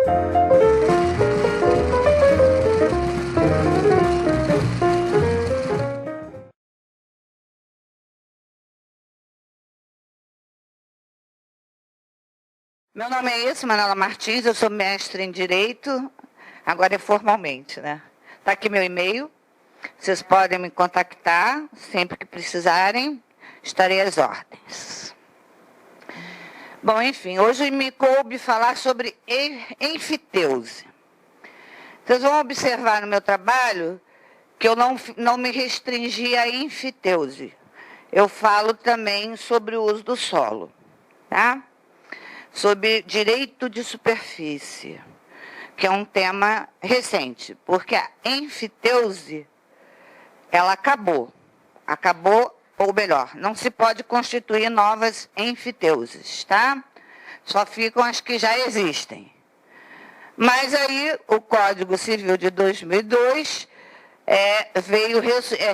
Meu nome é Manuela Martins, eu sou mestre em Direito, agora é formalmente, né? Está aqui meu e-mail, vocês podem me contactar sempre que precisarem, estarei às ordens. Bom, enfim, hoje me coube falar sobre enfiteuse. Vocês vão observar no meu trabalho que eu não me restringi à enfiteuse. Eu falo também sobre o uso do solo, tá? Sobre direito de superfície, que é um tema recente, porque a enfiteuse, ela acabou, ou melhor, não se pode constituir novas enfiteuses, tá? Só ficam as que já existem. Mas aí o Código Civil de 2002 veio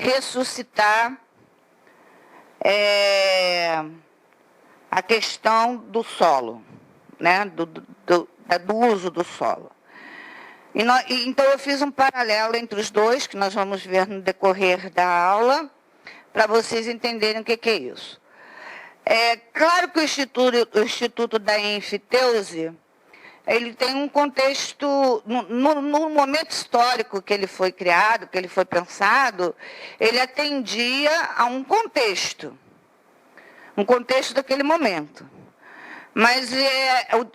ressuscitar a questão do solo, né? do uso do solo. Então, eu fiz um paralelo entre os dois, que nós vamos ver no decorrer da aula, para vocês entenderem o que é isso. É claro que o Instituto da Enfiteuse, ele tem um contexto, no momento histórico que ele foi criado, que ele foi pensado, ele atendia a um contexto daquele momento. Mas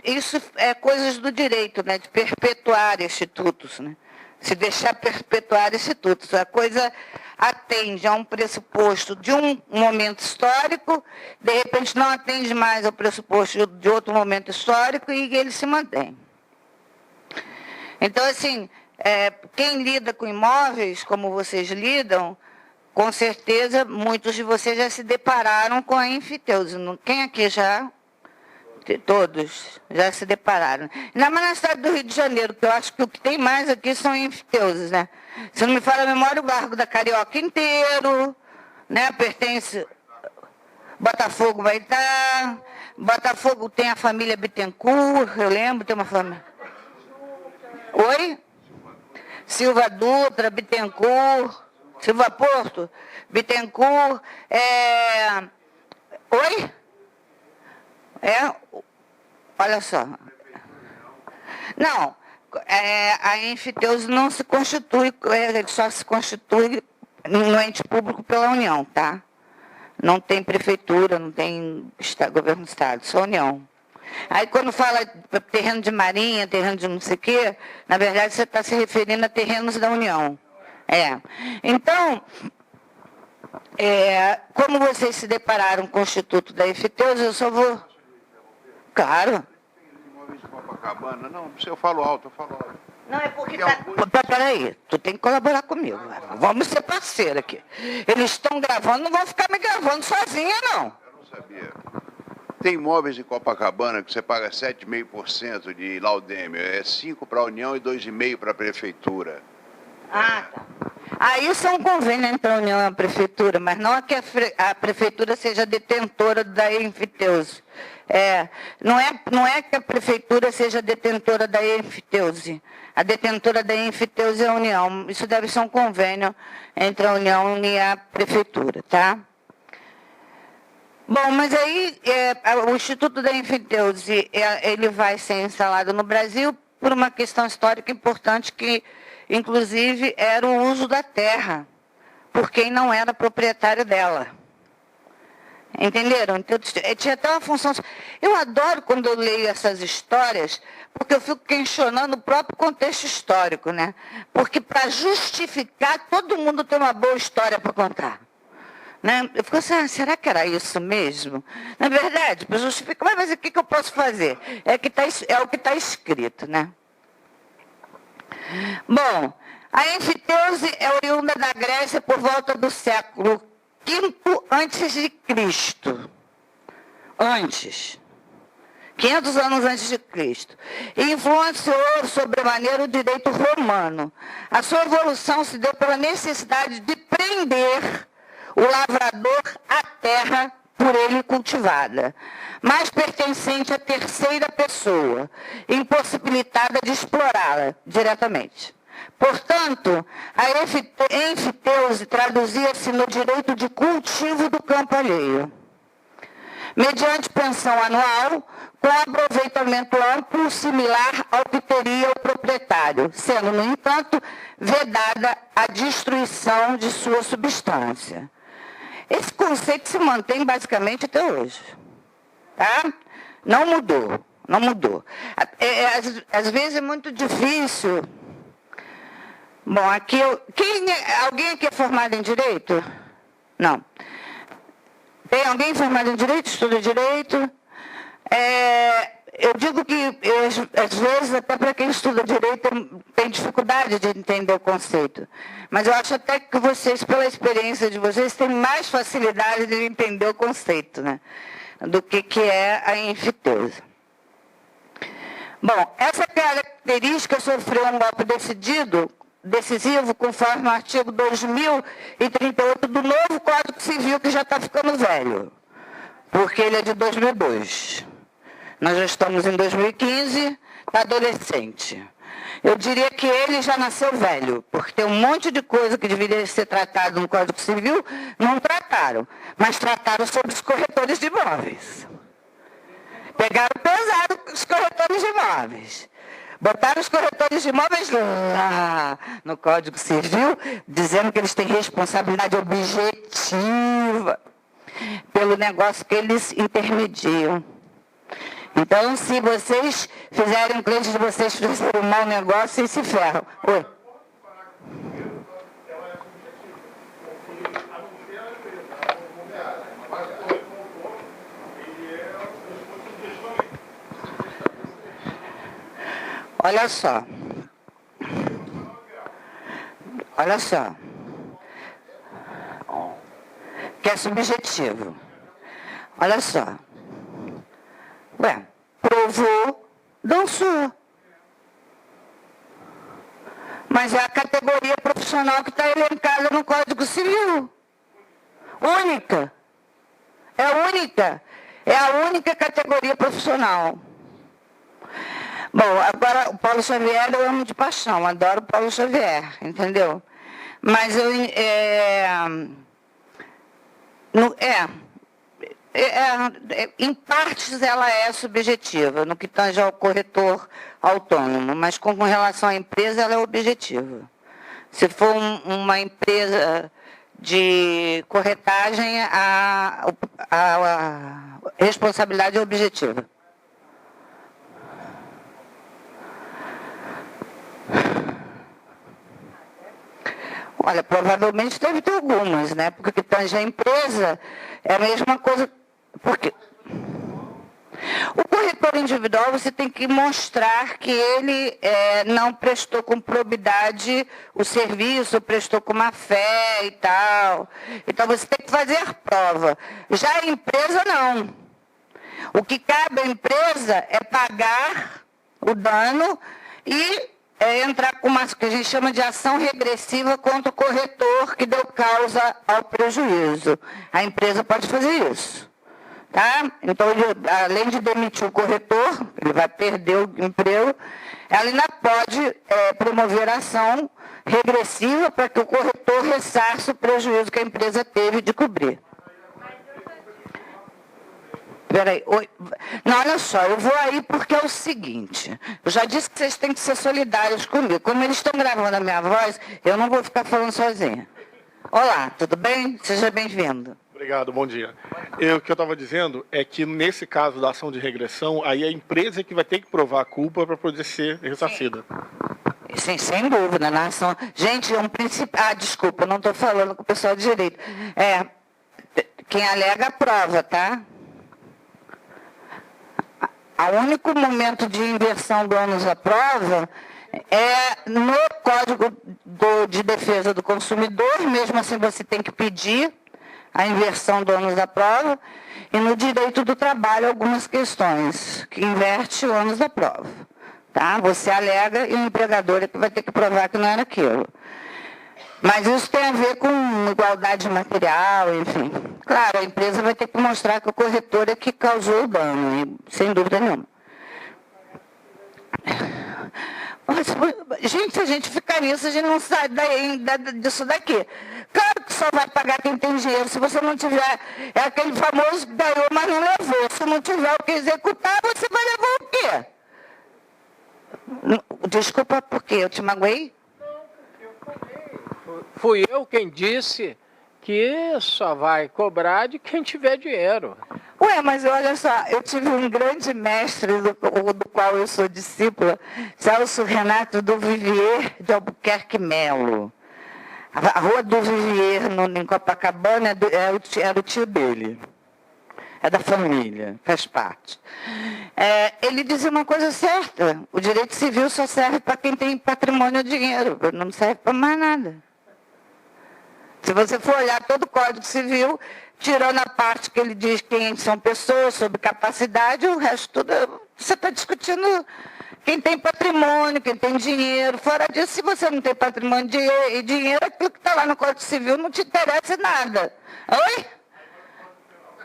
isso é coisas do direito, né, de perpetuar institutos, né? Se deixar perpetuar institutos. A coisa atende a um pressuposto de um momento histórico, de repente não atende mais ao pressuposto de outro momento histórico e ele se mantém. Então, assim, quem lida com imóveis, como vocês lidam, com certeza, muitos de vocês já se depararam com a enfiteuse. Quem aqui já? Todos já se depararam. Ainda mais na cidade do Rio de Janeiro, que eu acho que o que tem mais aqui são enfiteuses, né? Se não me falha a memória, o Largo da Carioca inteiro, né? Pertence... Botafogo vai estar... Botafogo tem a família Bittencourt, eu lembro, tem uma família... Oi? Silva Dutra, Bittencourt... Silva Porto, Bittencourt, Oi? Olha só. Não, a enfiteuse não se constitui, ele só se constitui no ente público pela União, tá? Não tem prefeitura, não tem governo do Estado, só União. Aí quando fala terreno de marinha, terreno de não sei o quê, na verdade você está se referindo a terrenos da União. Então, como vocês se depararam com o Instituto da Enfiteuse, eu só vou... Claro. Copacabana, não, se eu falo alto, eu falo alto. Não, é porque... Peraí, tu tem que colaborar comigo. Vamos ser parceiros aqui. Eles estão gravando, não vão ficar me gravando sozinha, não. Eu não sabia. Tem imóveis em Copacabana que você paga 7,5% de laudêmio. É 5% para a União e 2,5% para a Prefeitura. Ah, tá. Aí são um convênio entre a União e a Prefeitura, mas não é que a Prefeitura seja detentora da enfiteuse. Não é que a Prefeitura seja detentora da enfiteuse. A detentora da enfiteuse é a União. Isso deve ser um convênio entre a União e a Prefeitura, tá? Bom, mas aí o Instituto da Enfiteuse, ele vai ser instalado no Brasil por uma questão histórica importante que, inclusive, era o uso da terra, por quem não era proprietário dela. Entenderam? Então, tinha até uma função... Eu adoro quando eu leio essas histórias, porque eu fico questionando o próprio contexto histórico, né? Porque para justificar, todo mundo tem uma boa história para contar. Né? Eu fico assim, será que era isso mesmo? Na verdade, para justificar, mas o que eu posso fazer? É o que está escrito, né? Bom, a enfiteuse é oriunda da Grécia por volta do século V antes de Cristo. Antes. 500 anos antes de Cristo. E influenciou sobremaneira o direito romano. A sua evolução se deu pela necessidade de prender o lavrador à terra por ele cultivada, mas pertencente à terceira pessoa, impossibilitada de explorá-la diretamente. Portanto, a enfiteuse traduzia-se no direito de cultivo do campo alheio, mediante pensão anual, com aproveitamento amplo similar ao que teria o proprietário, sendo, no entanto, vedada a destruição de sua substância. Esse conceito se mantém basicamente até hoje. Tá? Não mudou, não mudou. Às vezes é muito difícil. Bom, aqui alguém aqui é formado em Direito? Não. Tem alguém formado em Direito? Estuda Direito? Eu digo que, às vezes, até para quem estuda Direito, tem dificuldade de entender o conceito. Mas eu acho até que vocês, pela experiência de vocês, têm mais facilidade de entender o conceito, né? Do que é a enfiteuse. Bom, essa característica sofreu um golpe decisivo, conforme o artigo 2038 do novo Código Civil, que já está ficando velho, porque ele é de 2002. Nós já estamos em 2015, está adolescente. Eu diria que ele já nasceu velho, porque tem um monte de coisa que deveria ser tratado no Código Civil, não trataram, mas trataram sobre os corretores de imóveis. Pegaram pesado os corretores de imóveis. Botaram os corretores de imóveis lá no Código Civil, dizendo que eles têm responsabilidade objetiva pelo negócio que eles intermediam. Então, se vocês fizerem, o cliente de vocês fizerem um mau negócio, vocês se ferram. Oi. Olha só. Olha só. Que é subjetivo. Olha só. Ué, provou, dançou. Mas é a categoria profissional que está elencada no Código Civil. Única. É única. É a única categoria profissional. Bom, agora o Paulo Xavier eu amo de paixão, adoro o Paulo Xavier, entendeu? Mas eu... em partes ela é subjetiva, no que tange ao corretor autônomo, mas com relação à empresa ela é objetiva. Se for uma empresa de corretagem, a responsabilidade é objetiva. Olha, provavelmente deve ter algumas, né? Porque o que tange a empresa é a mesma coisa. Porque o corretor individual, você tem que mostrar que ele não prestou com probidade o serviço, prestou com má fé e tal. Então, você tem que fazer prova. Já a empresa, não. O que cabe à empresa é pagar o dano e entrar com uma que a gente chama de ação regressiva contra o corretor que deu causa ao prejuízo. A empresa pode fazer isso. Tá? Então, além de demitir o corretor, ele vai perder o emprego, ela ainda pode promover ação regressiva para que o corretor ressarça o prejuízo que a empresa teve de cobrir. Peraí, não, olha só, eu vou aí porque é o seguinte, eu já disse que vocês têm que ser solidários comigo. Como eles estão gravando a minha voz, eu não vou ficar falando sozinha. Olá, tudo bem? Seja bem-vindo. Obrigado, bom dia. O que eu estava dizendo é que, nesse caso da ação de regressão, aí a empresa que vai ter que provar a culpa para poder ser ressarcida. Sim, sem dúvida. Na ação... Gente, é um princípio... desculpa, não estou falando com o pessoal de direito. Quem alega a prova, tá? O único momento de inversão do ônus à prova é no Código de Defesa do Consumidor, mesmo assim você tem que pedir a inversão do ônus da prova, e no direito do trabalho algumas questões que inverte o ônus da prova. Tá? Você alega e o empregador é que vai ter que provar que não era aquilo. Mas isso tem a ver com igualdade material, enfim. Claro, a empresa vai ter que mostrar que o corretor é que causou o dano, sem dúvida nenhuma. Mas, gente, se a gente ficar nisso, a gente não sai disso daqui. Claro que só vai pagar quem tem dinheiro. Se você não tiver, é aquele famoso que ganhou, mas não levou. Se não tiver o que executar, você vai levar o quê? Desculpa, por quê? Eu te magoei? Fui eu quem disse que só vai cobrar de quem tiver dinheiro. Ué, mas olha só, eu tive um grande mestre do qual eu sou discípula, Celso Renato do Vivier de Albuquerque Melo. A Rua do Vivier, em Copacabana, era o tio dele. É da família, faz parte. Ele dizia uma coisa certa, o direito civil só serve para quem tem patrimônio ou dinheiro, não serve para mais nada. Se você for olhar todo o Código Civil, tirando a parte que ele diz quem são pessoas, sobre capacidade, o resto tudo, você está discutindo quem tem patrimônio, quem tem dinheiro. Fora disso, se você não tem patrimônio e dinheiro, aquilo que está lá no Código Civil não te interessa nada. Oi?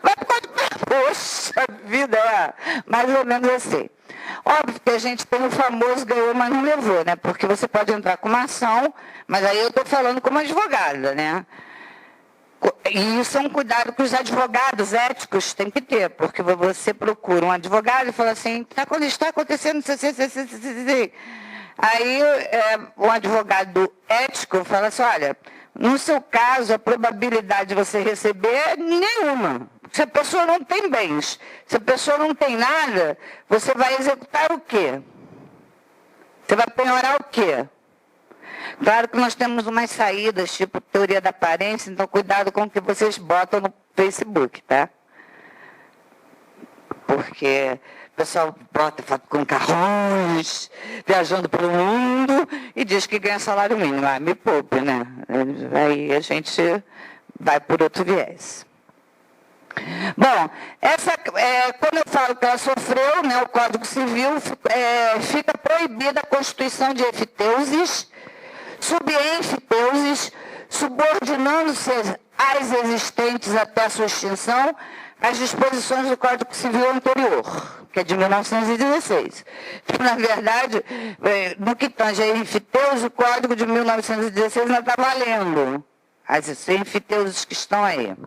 Vai para o Código Penal. Poxa vida, mais ou menos assim. Óbvio que a gente tem o famoso ganhou, mas não levou, né? Porque você pode entrar com uma ação, mas aí eu estou falando como advogada, né? E isso é um cuidado que os advogados éticos têm que ter, porque você procura um advogado e fala assim, está acontecendo, aí um advogado ético fala assim, olha, no seu caso, a probabilidade de você receber é nenhuma. Se a pessoa não tem bens, se a pessoa não tem nada, você vai executar o quê? Você vai penhorar o quê? Claro que nós temos umas saídas, tipo teoria da aparência, então cuidado com o que vocês botam no Facebook, tá? Porque o pessoal bota foto com carrões, viajando pelo mundo e diz que ganha salário mínimo. Ah, me poupe, né? Aí a gente vai por outro viés. Bom, quando eu falo que ela sofreu, né, o Código Civil fica proibida a constituição de efteuses, subenfiteuses, subordinando-se às existentes até a sua extinção, às disposições do Código Civil anterior, que é de 1916. Então, na verdade, no que tange a enfiteuse, o Código de 1916 não está valendo. As enfiteuses que estão aí.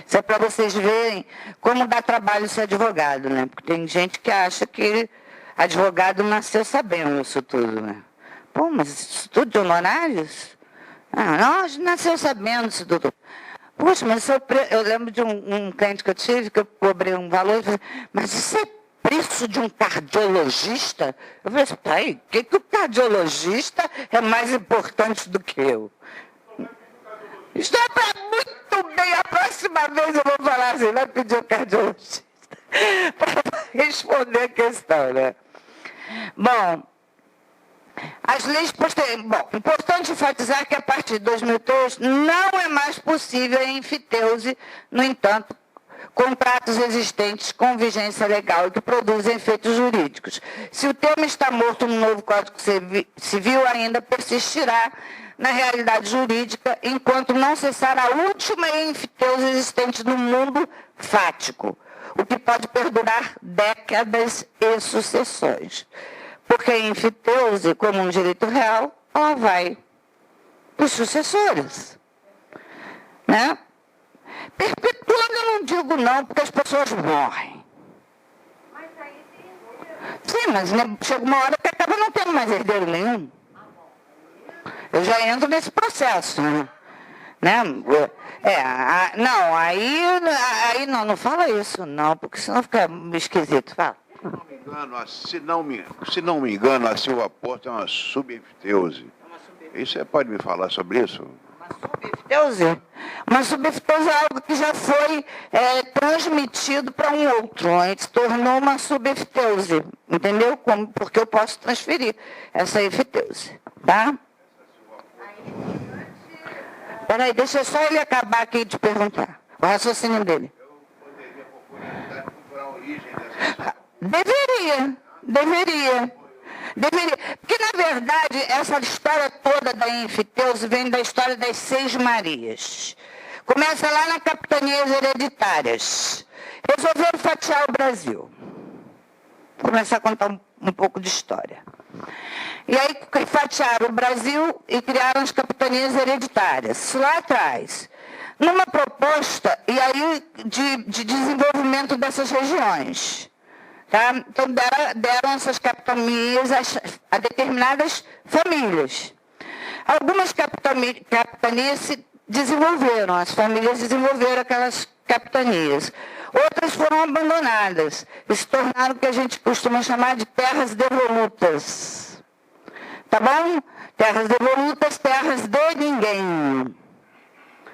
Isso é para vocês verem como dá trabalho ser advogado, né? Porque tem gente que acha que advogado nasceu sabendo isso tudo, né? Pô, mas isso tudo de honorários? Nós nasceu sabendo isso tudo. Poxa, mas eu lembro de um cliente que eu tive, que eu cobrei um valor, mas isso é preço de um cardiologista? Eu falei assim, pai, o que o cardiologista é mais importante do que eu? Isso é para muito bem, a próxima vez eu vou falar assim, vai pedir o cardiologista para responder a questão, né? Bom, as leis posteriores. Bom, importante enfatizar que a partir de 2003 não é mais possível a enfiteuse, no entanto, contratos existentes com vigência legal e que produzem efeitos jurídicos. Se o tema está morto no novo Código Civil, ainda persistirá na realidade jurídica, enquanto não cessar a última enfiteuse existente no mundo fático, o que pode perdurar décadas e sucessões. Porque a enfiteuse, como um direito real, ela vai para os sucessores. Né? Perpetuando eu não digo não, porque as pessoas morrem. Mas aí tem... Sim, mas chega uma hora que acaba não tendo mais herdeiro nenhum. Eu já entro nesse processo, né? Não, aí não fala isso, não, porque senão fica esquisito. Fala. Se não me engano, a Silva Porto é uma subenfiteuse. Você pode me falar sobre isso? Uma subenfiteuse? Uma subenfiteuse é algo que já foi transmitido para um outro. A gente se tornou uma subenfiteuse, entendeu? Porque eu posso transferir essa enfiteuse, tá? Peraí, deixa só ele acabar aqui de perguntar. O raciocínio dele. Eu poderia procurar a origem dessa... Deveria. Deveria, porque, na verdade, essa história toda da enfiteuse vem da história das Seis Marias. Começa lá na Capitanias Hereditárias. Resolveram fatiar o Brasil. Vou começar a contar um pouco de história. E aí fatiaram o Brasil e criaram as Capitanias Hereditárias. Isso lá atrás. Numa proposta e aí, de desenvolvimento dessas regiões. Tá? Então, deram essas capitanias a determinadas famílias. Algumas capitanias se desenvolveram, as famílias desenvolveram aquelas capitanias. Outras foram abandonadas e se tornaram o que a gente costuma chamar de terras devolutas. Tá bom? Terras devolutas, terras de ninguém.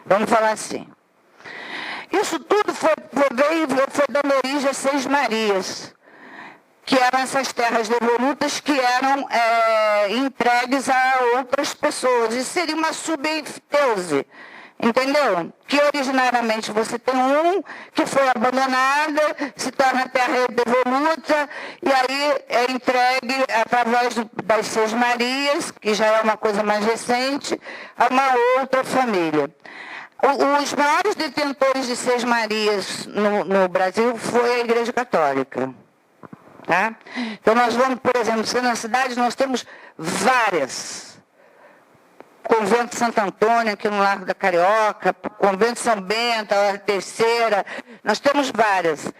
Vamos falar assim. Isso tudo foi dando origem a Seis Marias, que eram essas terras devolutas que eram entregues a outras pessoas. Isso seria uma subenfiteuse, entendeu? Que originariamente você tem que foi abandonada, se torna terra devoluta, e aí é entregue através das Seis Marias, que já é uma coisa mais recente, a uma outra família. Os maiores detentores de Seis Marias no Brasil foi a Igreja Católica. Tá? Então nós vamos, por exemplo, na cidade nós temos várias. Convento de Santo Antônio, aqui no Largo da Carioca, Convento de São Bento, a Terceira, nós temos várias.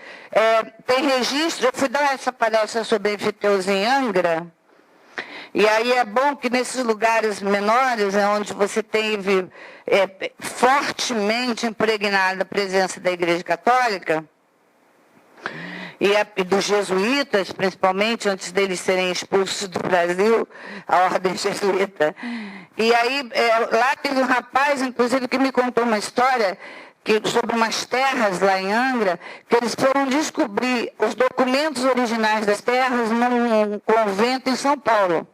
Tem registro, eu fui dar essa palestra sobre a enfiteuse em Angra, e aí é bom que nesses lugares menores, onde você teve fortemente impregnada a presença da Igreja Católica, e dos jesuítas, principalmente, antes deles serem expulsos do Brasil, a ordem jesuíta. E aí, lá teve um rapaz, inclusive, que me contou uma história sobre umas terras lá em Angra, que eles foram descobrir os documentos originais das terras num convento em São Paulo,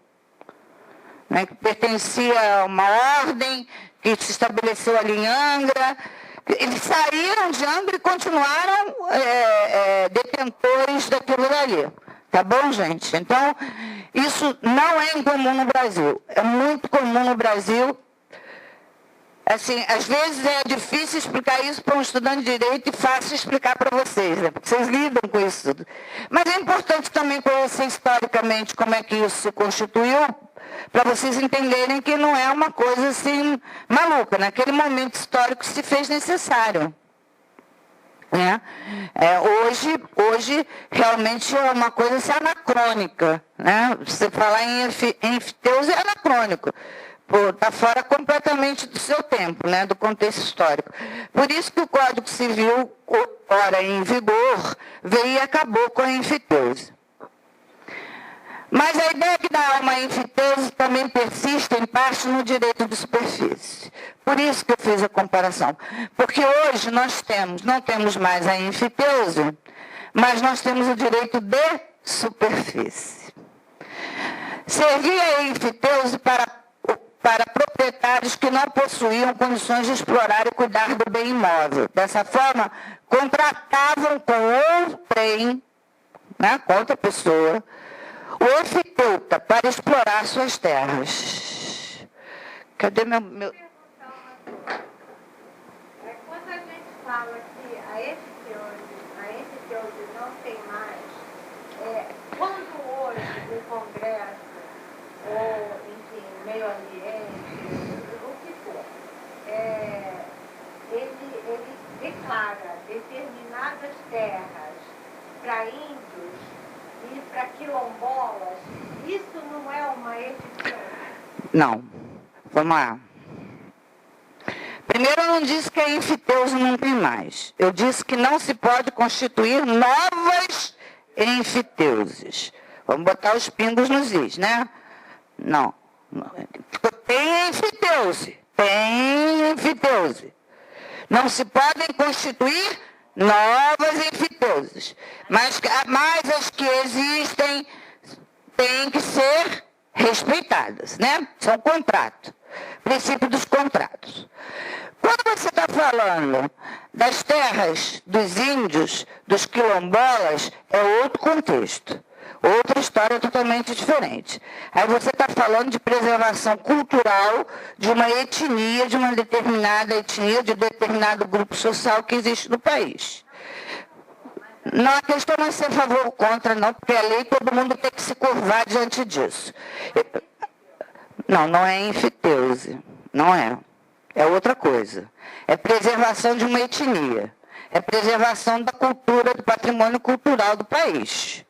né, que pertencia a uma ordem que se estabeleceu ali em Angra. Eles saíram de Angra e continuaram detentores daquilo dali. Tá bom, gente? Então, isso não é incomum no Brasil. É muito comum no Brasil. Assim, às vezes é difícil explicar isso para um estudante de direito e fácil explicar para vocês, né? Porque vocês lidam com isso tudo. Mas é importante também conhecer historicamente como é que isso se constituiu, para vocês entenderem que não é uma coisa assim maluca. Naquele momento histórico se fez necessário. Né? Hoje realmente é uma coisa assim, anacrônica. Né? Você falar em enfiteuse é anacrônico. Está fora completamente do seu tempo, né? Do contexto histórico. Por isso que o Código Civil, ora em vigor, veio e acabou com a enfiteuse. Mas a ideia que dá uma enfiteuse também persiste, em parte, no direito de superfície. Por isso que eu fiz a comparação. Porque hoje nós não temos mais a enfiteuse, mas nós temos o direito de superfície. Servia a enfiteuse para proprietários que não possuíam condições de explorar e cuidar do bem imóvel. Dessa forma, contratavam com outrem, né, com outra pessoa, o enfiteuta para explorar suas terras. Cadê meu... Quando a gente fala que a enfiteuse não tem mais, quando hoje o Congresso, ou, enfim, meio ambiente, o que for, ele declara determinadas terras para índios e para quilombolas, isso não é uma enfiteuse? Não. Vamos lá. Primeiro, eu não disse que a enfiteuse não tem mais. Eu disse que não se pode constituir novas enfiteuses. Vamos botar os pingos nos is, né? Não. Tem enfiteuse. Tem enfiteuse. Não se podem constituir novas enfiteuses. Mas as que existem têm que ser respeitadas, né? São contratos. Princípio dos contratos. Quando você está falando das terras dos índios, dos quilombolas, é outro contexto. Outra história totalmente diferente. Aí você está falando de preservação cultural de uma etnia, de uma determinada etnia, de determinado grupo social que existe no país. Não, a questão não é ser a favor ou contra, não, porque a lei todo mundo tem que se curvar diante disso. Não, não é enfiteuse. Não é. É outra coisa. É preservação de uma etnia. É preservação da cultura, do patrimônio cultural do país.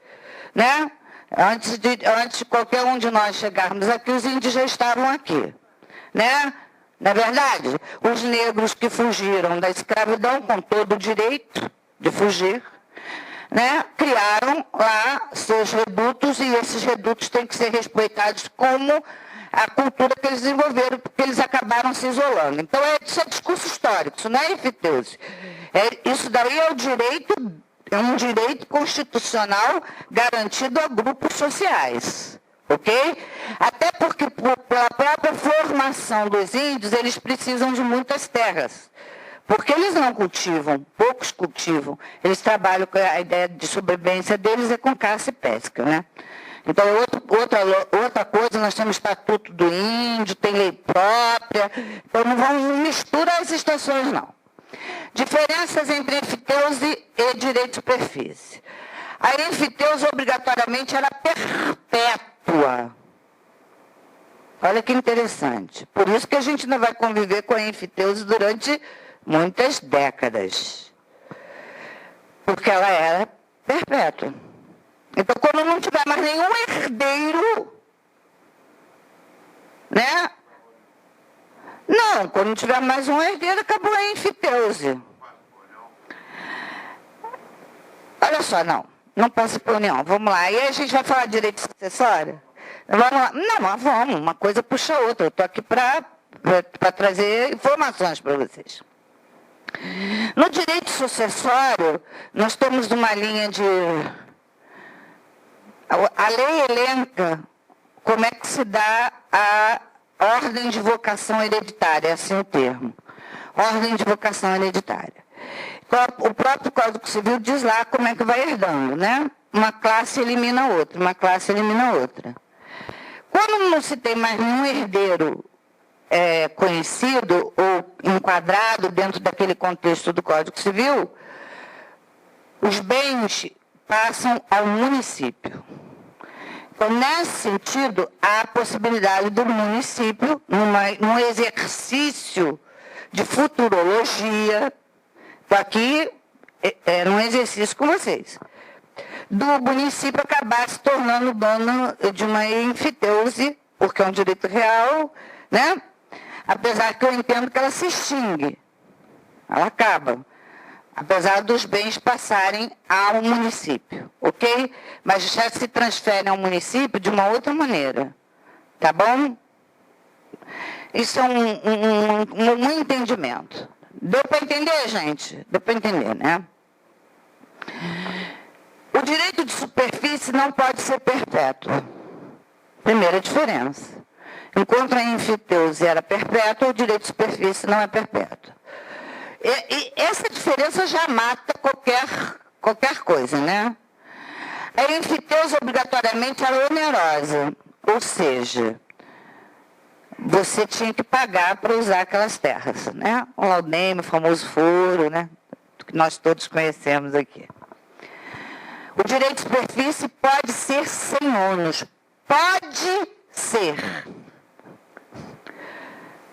Né? Antes de qualquer um de nós chegarmos aqui, os índios já estavam aqui. Né? Não é verdade? Os negros que fugiram da escravidão com todo o direito de fugir, né? Criaram lá seus redutos e esses redutos têm que ser respeitados como a cultura que eles desenvolveram, porque eles acabaram se isolando. Então, isso é discurso histórico, isso não é enfiteuse. Isso daí é um direito constitucional garantido a grupos sociais. Ok? Até porque, pela própria formação dos índios, eles precisam de muitas terras. Porque eles não cultivam, poucos cultivam. Eles trabalham com a ideia de sobrevivência deles é com caça e pesca, né? Então, outra coisa, nós temos Estatuto do Índio, tem lei própria. Então, não vamos misturar as situações, não. Diferenças entre enfiteuse e direito de superfície. A enfiteuse, obrigatoriamente, era perpétua. Olha que interessante. Por isso que a gente não vai conviver com a enfiteuse durante muitas décadas. Porque ela era perpétua. Então, quando não tiver mais nenhum herdeiro, né? Não, quando não tiver mais um herdeiro, acabou a enfiteuse. Olha só, não passa por união. Vamos lá. E aí a gente vai falar de direito sucessório? Vamos lá. Não, mas vamos. Uma coisa puxa a outra. Eu estou aqui para trazer informações para vocês. No direito sucessório, nós temos uma linha de... A lei elenca como é que se dá a ordem de vocação hereditária, é assim o termo. Ordem de vocação hereditária. O próprio Código Civil diz lá como é que vai herdando, né? Uma classe elimina a outra, uma classe elimina a outra. Quando não se tem mais nenhum herdeiro conhecido ou enquadrado dentro daquele contexto do Código Civil, os bens passam ao município. Então, nesse sentido, há a possibilidade do município, num exercício de futurologia, estou aqui num exercício com vocês, do município acabar se tornando dono de uma enfiteuse, porque é um direito real, né? Apesar que eu entendo que ela se extingue, ela acaba. Apesar dos bens passarem ao município, ok? Mas já se transferem ao município de uma outra maneira, tá bom? Isso é um entendimento. Deu para entender, gente? Deu para entender, né? O direito de superfície não pode ser perpétuo. Primeira diferença. Enquanto a enfiteuse era perpétua, o direito de superfície não é perpétuo. E essa diferença já mata qualquer coisa, né? A enfiteuse obrigatoriamente era onerosa, ou seja, você tinha que pagar para usar aquelas terras, né? O laudêmio, o famoso foro, né? Que nós todos conhecemos aqui. O direito de superfície pode ser sem ônus. Pode ser.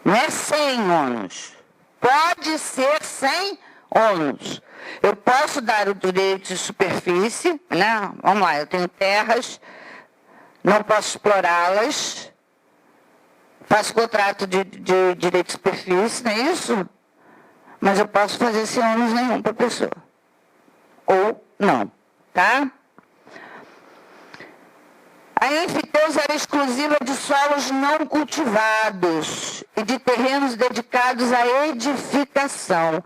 Não é sem ônus. Pode ser sem ônus. Eu posso dar o direito de superfície, né? Vamos lá, eu tenho terras, não posso explorá-las, faço contrato de direito de superfície, não é isso? Mas eu posso fazer sem ônus nenhum para a pessoa. Ou não, tá? A enfiteuse era exclusiva de solos não cultivados e de terrenos dedicados à edificação.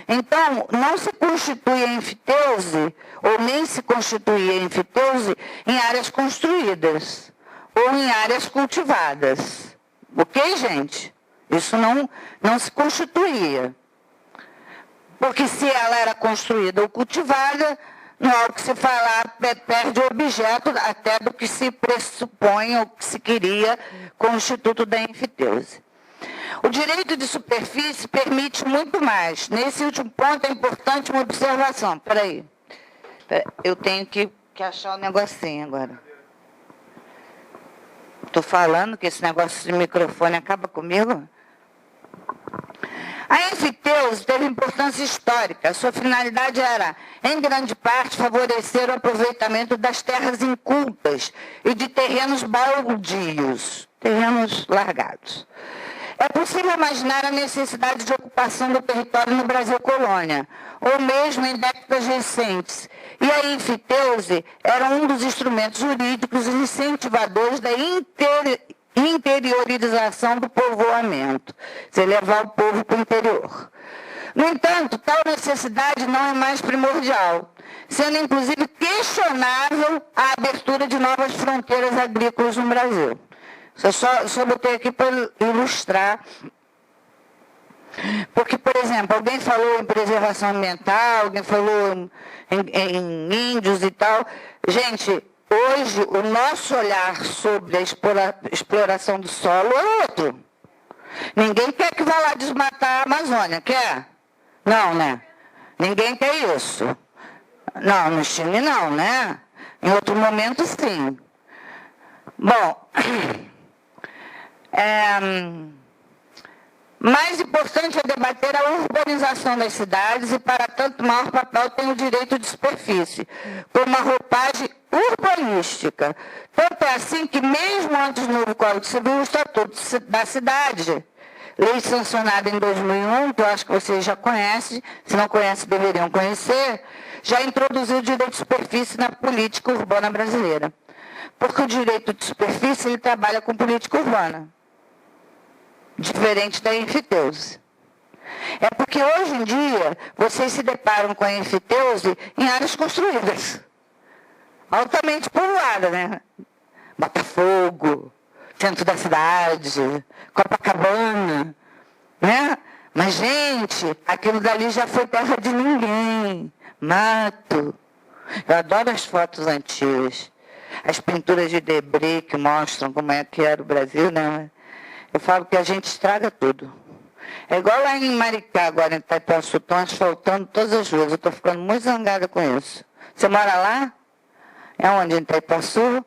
Então, não se constitui a enfiteuse, ou nem se constituía a enfiteuse, em áreas construídas ou em áreas cultivadas. Ok, gente? Isso não se constituía. Porque se ela era construída ou cultivada, no ao que se falar, perde o objeto até do que se pressupõe ou que se queria com o Instituto da Enfiteuse. O direito de superfície permite muito mais. Nesse último ponto é importante uma observação. Espera aí. Eu tenho que achar o negocinho agora. Estou falando que esse negócio de microfone acaba comigo. A enfiteuse teve importância histórica. Sua finalidade era, em grande parte, favorecer o aproveitamento das terras incultas e de terrenos baldios, terrenos largados. É possível imaginar a necessidade de ocupação do território no Brasil colônia, ou mesmo em décadas recentes. E a enfiteuse era um dos instrumentos jurídicos incentivadores da interiorização do povoamento, se levar o povo para o interior. No entanto, tal necessidade não é mais primordial, sendo inclusive questionável a abertura de novas fronteiras agrícolas no Brasil. Só botei aqui para ilustrar. Porque, por exemplo, alguém falou em preservação ambiental, alguém falou em índios e tal. Gente, hoje o nosso olhar sobre a exploração do solo é outro. Ninguém quer que vá lá desmatar a Amazônia, quer? Não, né? Ninguém quer isso. Não, no Chile não, né? Em outro momento, sim. Bom... mais importante é debater a urbanização das cidades e, para tanto, maior papel tem o direito de superfície, como uma roupagem urbanística. Tanto é assim que, mesmo antes do novo Código Civil, o Estatuto da Cidade, lei sancionada em 2001, que eu acho que vocês já conhecem, se não conhecem, deveriam conhecer, já introduziu o direito de superfície na política urbana brasileira. Porque o direito de superfície ele trabalha com política urbana, diferente da enfiteuse. É porque hoje em dia vocês se deparam com a enfiteuse em áreas construídas, altamente povoadas, né? Botafogo, centro da cidade, Copacabana, né? Mas, gente, aquilo dali já foi terra de ninguém, mato. Eu adoro as fotos antigas, as pinturas de Debré que mostram como é que era o Brasil, né? Eu falo que a gente estraga tudo. É igual lá em Maricá, agora em Itaipuaçu, estão asfaltando todas as ruas. Eu estou ficando muito zangada com isso. Você mora lá? É onde? Em Itaipuaçu?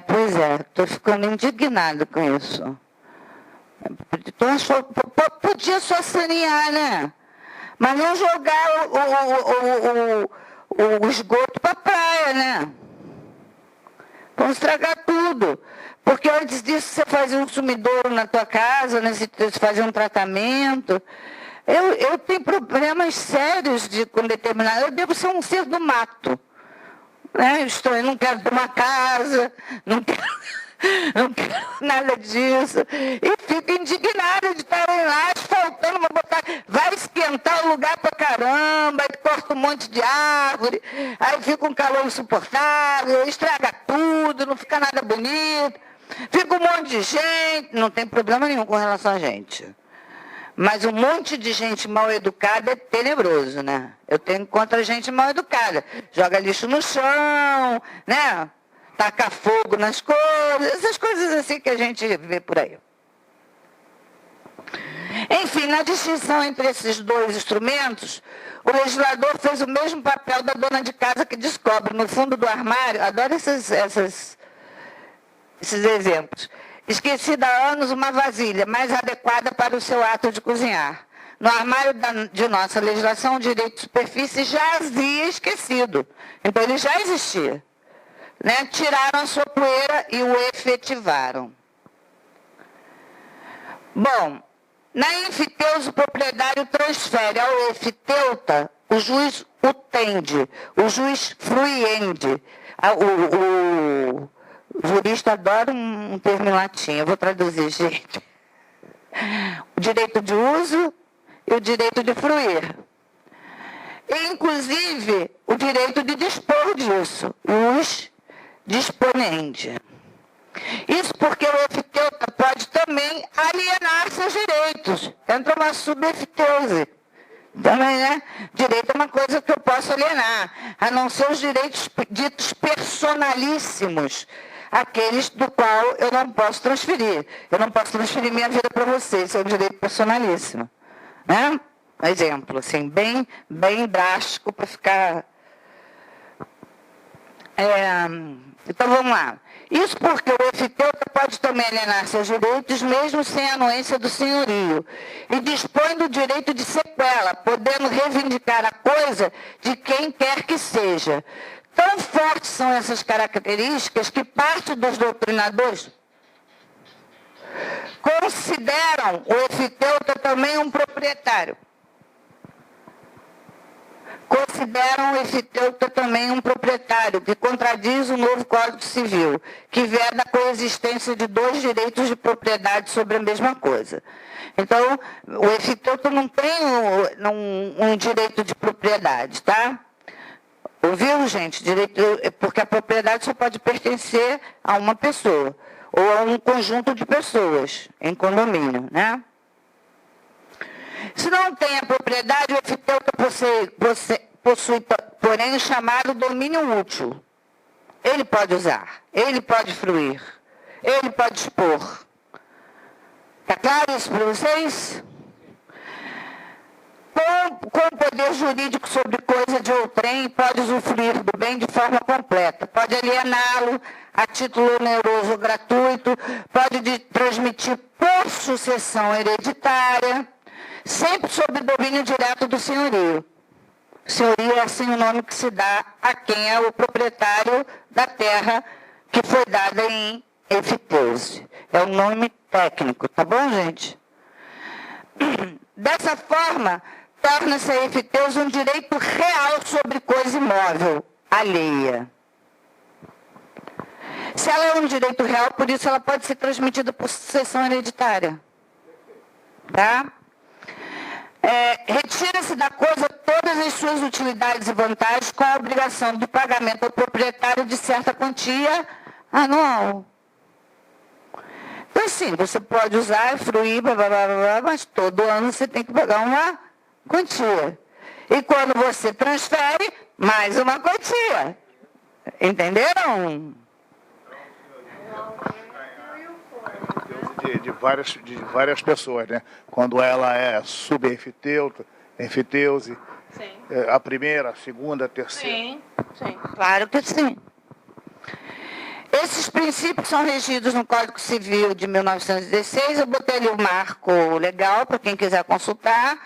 Pois é, estou ficando indignada com isso. Podia só sanear, né? Mas não jogar o esgoto para a praia, né? Vão estragar tudo. Porque antes disso você fazia um sumidouro na tua casa, né? Você fazia um tratamento. Eu tenho problemas sérios com determinado. Eu devo ser um ser do mato. Né? Eu não quero ter uma casa, não quero nada disso. E fico indignada de estarem lá asfaltando, vai esquentar o lugar pra caramba, aí corta um monte de árvore, aí fica um calor insuportável, estraga tudo, não fica nada bonito. Fica um monte de gente, não tem problema nenhum com relação a gente. Mas um monte de gente mal educada é tenebroso, né? Eu tenho contra gente mal educada. Joga lixo no chão, né? Taca fogo nas coisas, essas coisas assim que a gente vê por aí. Enfim, na distinção entre esses dois instrumentos, o legislador fez o mesmo papel da dona de casa que descobre no fundo do armário, adoro esses exemplos, esquecida há anos uma vasilha mais adequada para o seu ato de cozinhar. No armário de nossa legislação, o direito de superfície jazia esquecido. Então, ele já existia. Né? Tiraram a sua poeira e o efetivaram. Bom, na enfiteuse, o proprietário transfere ao efiteuta, o juiz utende, o juiz fruiende. O jurista adora um termo em latim, eu vou traduzir, gente. O direito de uso e o direito de fruir. E, inclusive, o direito de dispor disso, os disponente. Isso porque o efiteuta pode também alienar seus direitos. Entra uma subefiteuse. Também, né? Direito é uma coisa que eu posso alienar, a não ser os direitos ditos personalíssimos, aqueles do qual eu não posso transferir. Eu não posso transferir minha vida para você, isso é um direito personalíssimo. Né? Um exemplo, assim, bem drástico para ficar... Então, vamos lá. Isso porque o efiteuta pode também alienar seus direitos, mesmo sem a anuência do senhorio, e dispõe do direito de sequela, podendo reivindicar a coisa de quem quer que seja. Tão fortes são essas características que parte dos doutrinadores consideram o efiteuta também um proprietário. Consideram o efiteuta também um proprietário, que contradiz o novo Código Civil, que veda a coexistência de dois direitos de propriedade sobre a mesma coisa. Então, o efiteuta não tem um direito de propriedade, tá? Ouviu, gente? Porque a propriedade só pode pertencer a uma pessoa, ou a um conjunto de pessoas, em condomínio, né? Se não tem a propriedade, o efiteuta possui, porém, o chamado domínio útil. Ele pode usar, ele pode fruir, ele pode expor. Está claro isso para vocês? Com poder jurídico sobre coisa de outrem, pode usufruir do bem de forma completa. Pode aliená-lo a título oneroso ou gratuito, pode transmitir por sucessão hereditária, sempre sob o domínio direto do senhorio. Senhorio é assim o nome que se dá a quem é o proprietário da terra que foi dada em efiteuse. É um nome técnico, tá bom, gente? Dessa forma, torna-se a efiteuse um direito real sobre coisa imóvel, alheia. Se ela é um direito real, por isso ela pode ser transmitida por sucessão hereditária. Tá? Retira-se da coisa todas as suas utilidades e vantagens com a obrigação de pagamento ao proprietário de certa quantia anual. Então, sim, você pode usar, fruir, blá, blá, blá, blá, mas todo ano você tem que pagar uma quantia. E quando você transfere, mais uma quantia. Entenderam? De várias pessoas, né? Quando ela é sub-efiteuta, efiteuse, a primeira, a segunda, a terceira. Sim, claro que sim. Esses princípios são regidos no Código Civil de 1916, eu botei ali o marco legal para quem quiser consultar.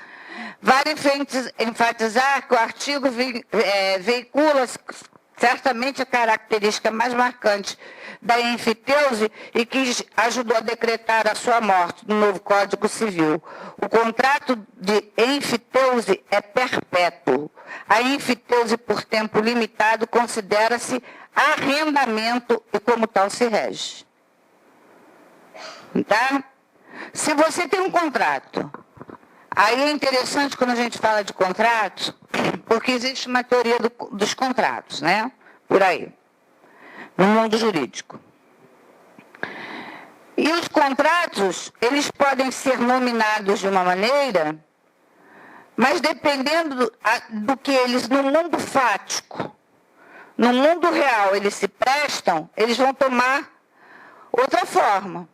Vale enfatizar que o artigo veicula certamente a característica mais marcante da enfiteuse e que ajudou a decretar a sua morte no novo Código Civil. O contrato de enfiteuse é perpétuo. A enfiteuse por tempo limitado considera-se arrendamento e como tal se rege. Tá? Se você tem um contrato, aí é interessante quando a gente fala de contratos, porque existe uma teoria dos contratos, né? Por aí, no mundo jurídico. E os contratos, eles podem ser nominados de uma maneira, mas dependendo do que eles, no mundo fático, no mundo real, eles se prestam, eles vão tomar outra forma.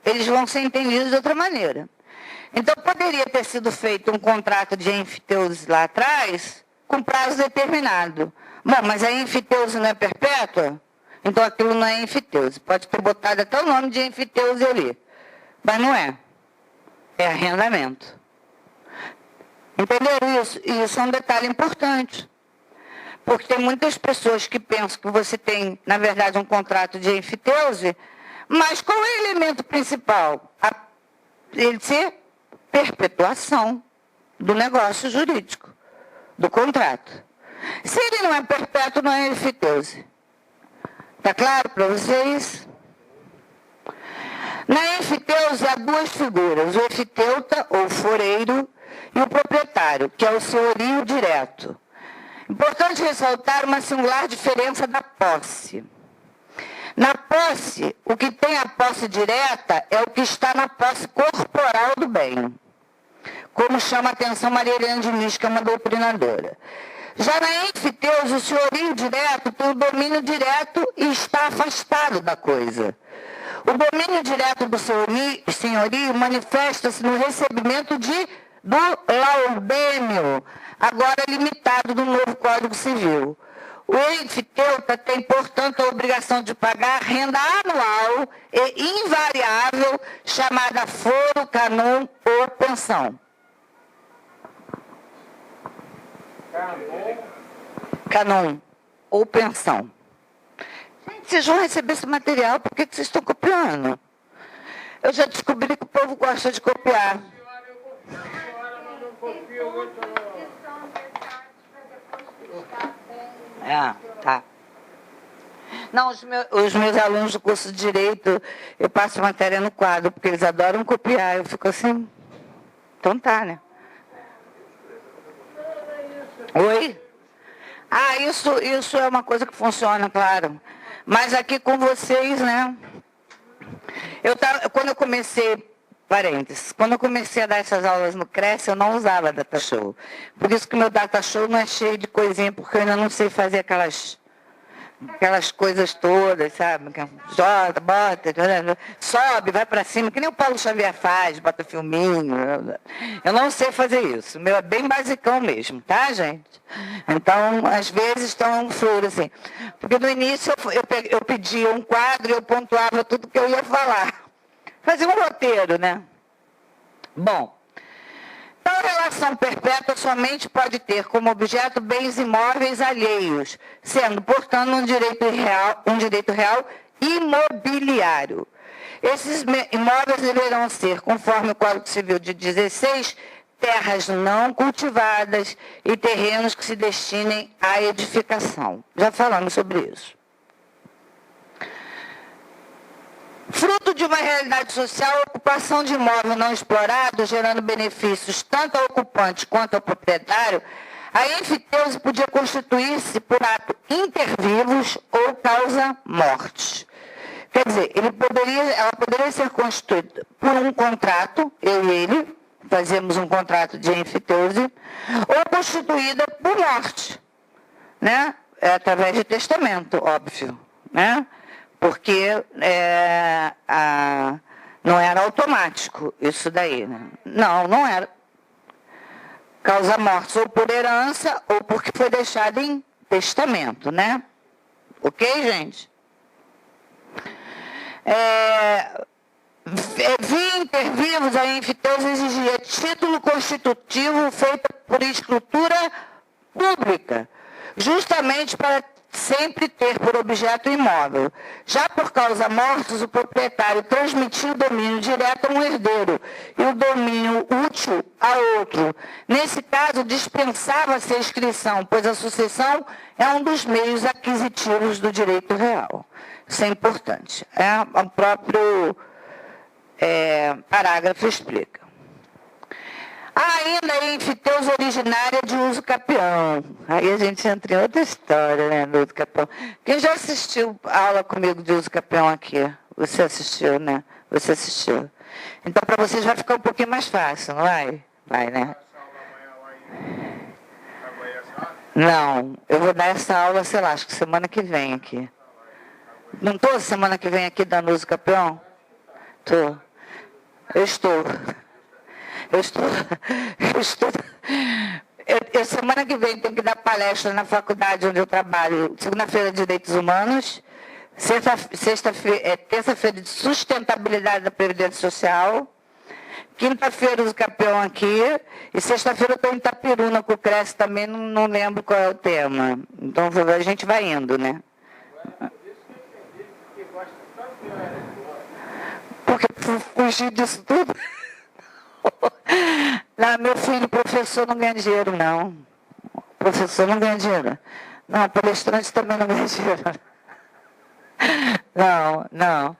Eles vão ser entendidos de outra maneira. Então, poderia ter sido feito um contrato de enfiteuse lá atrás, com prazo determinado. Bom, mas a enfiteuse não é perpétua? Então, aquilo não é enfiteuse. Pode ter botado até o nome de enfiteuse ali. Mas não é. É arrendamento. Entenderam isso? E isso é um detalhe importante. Porque tem muitas pessoas que pensam que você tem, na verdade, um contrato de enfiteuse, mas qual é o elemento principal? Ele ser perpetuação do negócio jurídico, do contrato. Se ele não é perpétuo, não é enfiteuse. Está claro para vocês? Na enfiteuse há duas figuras, o efiteuta, ou foreiro, e o proprietário, que é o senhorio direto. Importante ressaltar uma singular diferença da posse. Na posse, o que tem a posse direta é o que está na posse corporal do bem. como chama a atenção Maria Helena Diniz, que é uma doutrinadora. Já na enfiteuse, o senhorio direto tem o domínio direto e está afastado da coisa. O domínio direto do senhorio manifesta-se no recebimento do laudêmio, agora limitado do novo Código Civil. O enfiteuta tem, portanto, a obrigação de pagar renda anual e invariável, chamada foro, canon ou pensão. Canon ou pensão. Gente, vocês vão receber esse material, por que vocês estão copiando? Eu já descobri que o povo gosta de copiar. Tá. Não, os meus alunos do curso de Direito, eu passo matéria no quadro, porque eles adoram copiar. Eu fico assim, então tá, né? Oi? Ah, isso é uma coisa que funciona, claro. Mas aqui com vocês, né? Quando eu comecei, parênteses, quando eu comecei a dar essas aulas no CRES, eu não usava data show. Por isso que o meu data show não é cheio de coisinha, porque eu ainda não sei fazer aquelas coisas todas, sabe? Jota, bota, sobe, vai para cima, que nem o Paulo Xavier faz, bota filminho. Eu não sei fazer isso. O meu é bem basicão mesmo, tá, gente? Então, às vezes, estão um furo, assim. Porque no início eu pedia um quadro e eu pontuava tudo que eu ia falar. Fazia um roteiro, né? Bom. Tal relação perpétua somente pode ter como objeto bens imóveis alheios, sendo, portanto, um direito real imobiliário. Esses imóveis deverão ser, conforme o Código Civil de 16, terras não cultivadas e terrenos que se destinem à edificação. Já falamos sobre isso. Fruto de uma realidade social, a ocupação de imóvel não explorado, gerando benefícios tanto ao ocupante quanto ao proprietário, a enfiteuse podia constituir-se por ato inter vivos ou causa morte. Quer dizer, ela poderia ser constituída por um contrato, eu e ele, fazemos um contrato de enfiteuse, ou constituída por morte, né? Através de testamento, óbvio, né? Porque não era automático isso daí, né? Não era. Causa morte ou por herança ou porque foi deixado em testamento, né? Ok, gente? Via inter vivos, a enfiteuse exigia título constitutivo feito por escritura pública, justamente para sempre ter por objeto imóvel. Já por causa mortis, o proprietário transmitia o domínio direto a um herdeiro e o domínio útil a outro. Nesse caso, dispensava-se a inscrição, pois a sucessão é um dos meios aquisitivos do direito real. Isso é importante. O próprio parágrafo explica. Há ainda a enfiteuse originária de uso capião. Aí a gente entra em outra história, né, do uso capião. Quem já assistiu a aula comigo de uso capião aqui? Você assistiu, né? Você assistiu. Então, para vocês vai ficar um pouquinho mais fácil, não vai? Vai, né? Não, eu vou dar essa aula, sei lá, acho que semana que vem aqui. Não estou semana que vem aqui dando uso capião? Estou. Eu estou. Semana que vem tenho que dar palestra na faculdade onde eu trabalho. Segunda-feira de Direitos Humanos, terça-feira de Sustentabilidade da Previdência Social, quinta-feira uso capião aqui, e sexta-feira eu estou em Itapiruna com o CRES também, não lembro qual é o tema. Então a gente vai indo, né? Porque fugir disso tudo... Não, meu filho, professor não ganha dinheiro, não. Professor não ganha dinheiro. Não, palestrante também não ganha dinheiro. Não.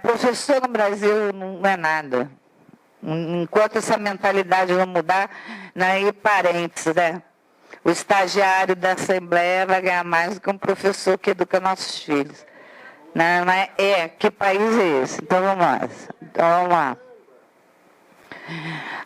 Professor no Brasil não é nada. Enquanto essa mentalidade não mudar, aí parênteses, né? O estagiário da Assembleia vai ganhar mais do que um professor que educa nossos filhos. Não, que país é esse? Então vamos lá.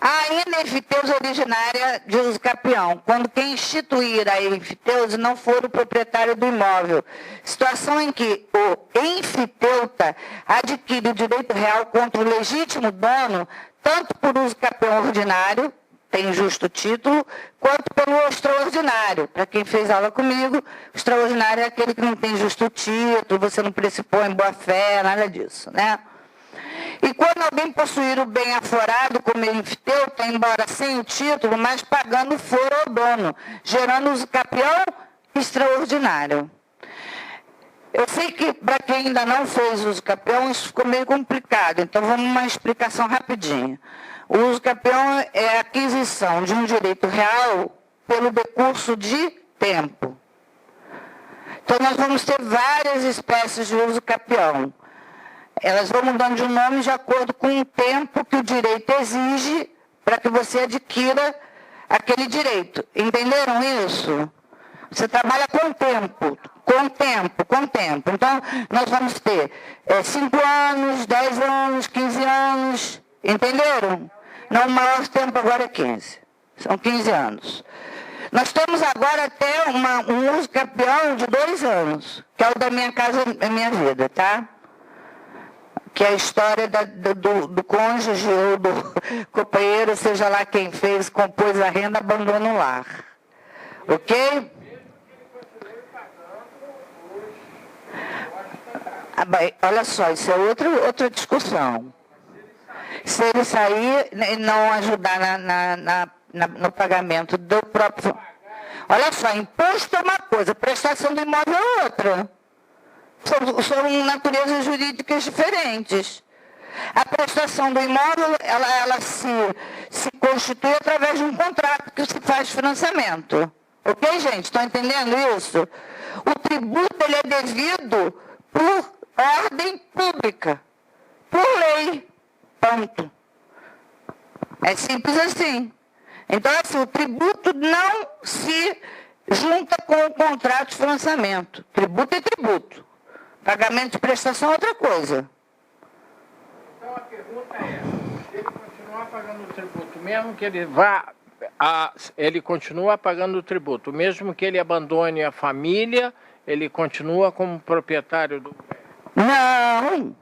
A ainda enfiteuse originária de uso capião, quando quem instituir a enfiteuse não for o proprietário do imóvel. Situação em que o enfiteuta adquire o direito real contra o legítimo dono, tanto por uso capião ordinário, tem justo título, quanto pelo extraordinário. Para quem fez aula comigo, o extraordinário é aquele que não tem justo título, você não pressupõe boa-fé, nada disso, né? E quando alguém possuir o bem aforado como enfiteuta, embora sem o título, mas pagando foro ao dono, gerando uso capião extraordinário. Eu sei que para quem ainda não fez uso capião, isso ficou meio complicado, então vamos uma explicação rapidinha. O uso capião é a aquisição de um direito real pelo decurso de tempo. Então nós vamos ter várias espécies de uso capião. Elas vão mudando de nome de acordo com o tempo que o direito exige para que você adquira aquele direito. Entenderam isso? Você trabalha com tempo, com tempo, com tempo. Então, nós vamos ter 5 anos, 10 anos, 15 anos, entenderam? Não, o maior tempo agora é 15. São 15 anos. Nós temos agora até um uso capião de 2 anos, que é o da Minha Casa Minha Vida, tá? Que é a história do cônjuge ou do companheiro, seja lá quem fez, compôs a renda, abandona o lar. Ok? Olha só, isso é outra discussão. Se ele sair e não ajudar no pagamento do próprio... Olha só, imposto é uma coisa, prestação do imóvel é outra. São naturezas jurídicas diferentes. A prestação do imóvel, ela se constitui através de um contrato que se faz financiamento. Ok, gente? Estão entendendo isso? O tributo ele é devido por ordem pública, por lei. Ponto. É simples assim. Então, assim, o tributo não se junta com o contrato de financiamento. Tributo é tributo. Pagamento de prestação é outra coisa. Então a pergunta é, se ele continuar pagando o tributo, mesmo que ele ele continua pagando o tributo, mesmo que ele abandone a família, ele continua como proprietário do... Não.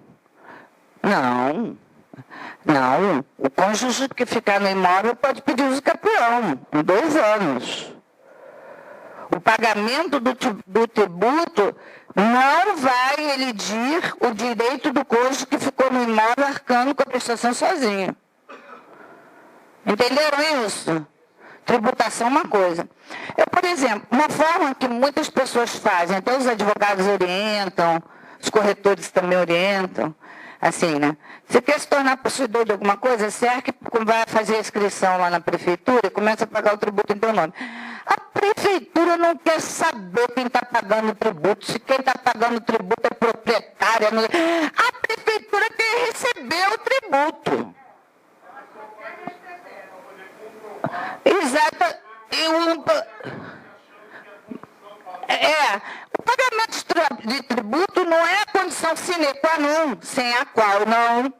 O cônjuge que ficar no imóvel pode pedir uso capião em 2 anos. O pagamento do tributo não vai elidir o direito do cônjuge que ficou no imóvel arcando com a prestação sozinho. Entenderam isso? Tributação é uma coisa. Por exemplo, uma forma que muitas pessoas fazem, até os advogados orientam, os corretores também orientam, assim, né? Você quer se tornar possuidor de alguma coisa, certo que vai fazer a inscrição lá na prefeitura e começa a pagar o tributo em teu nome. A prefeitura não quer saber quem está pagando o tributo, se quem está pagando o tributo é proprietária. Não... A prefeitura quer receber o tributo. Exato. O pagamento de tributo não é a condição sine qua non, sem a qual não.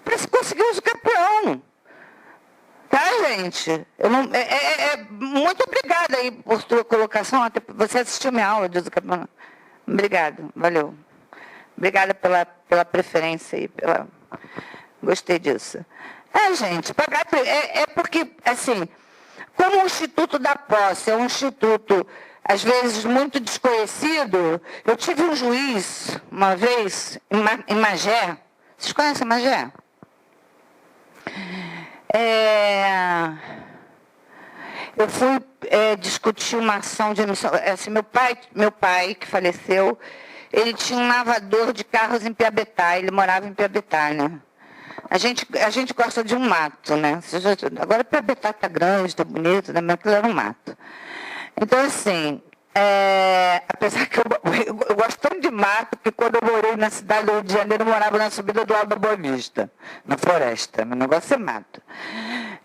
Para se conseguir uso capião. Tá, gente? Muito obrigada aí por sua colocação. Até você assistiu minha aula de uso capião. Obrigada, valeu. Obrigada pela preferência aí. Gostei disso. Gente, pagar porque, assim, como o Instituto da Posse é um instituto, às vezes, muito desconhecido, eu tive um juiz, uma vez, em Magé. Vocês conhecem Magé? Eu fui discutir uma ação de emissão. Assim, meu pai, que faleceu, ele tinha um lavador de carros em Piabetá, ele morava em Piabetá, né? A gente gosta de um mato, né? Agora Piabetá está grande, está bonito, né? Mas aquilo era um mato. Então, assim, apesar que eu gosto tanto de mato, que quando eu morei na cidade do Rio de Janeiro, eu morava na subida do Alto da Boa Vista, na floresta. Meu negócio é mato.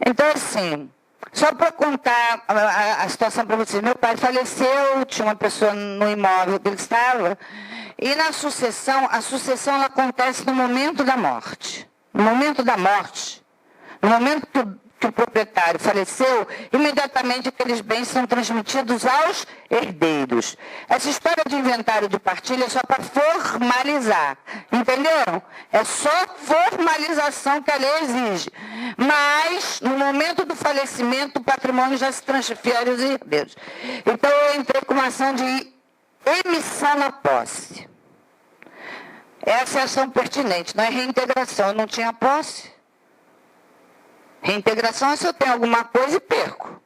Então, assim, só para contar a situação para vocês. Meu pai faleceu, tinha uma pessoa no imóvel que ele estava, e na sucessão, a sucessão ela acontece no momento da morte. No momento da morte, No momento que o proprietário faleceu, imediatamente aqueles bens são transmitidos aos herdeiros. Essa história de inventário de partilha é só para formalizar, entenderam? É só formalização que a lei exige. Mas, no momento do falecimento, o patrimônio já se transfere aos herdeiros. Então, eu entrei com uma ação de emissão na posse. Essa é a ação pertinente, não é reintegração. Eu não tinha posse. Reintegração é se eu tenho alguma coisa e perco.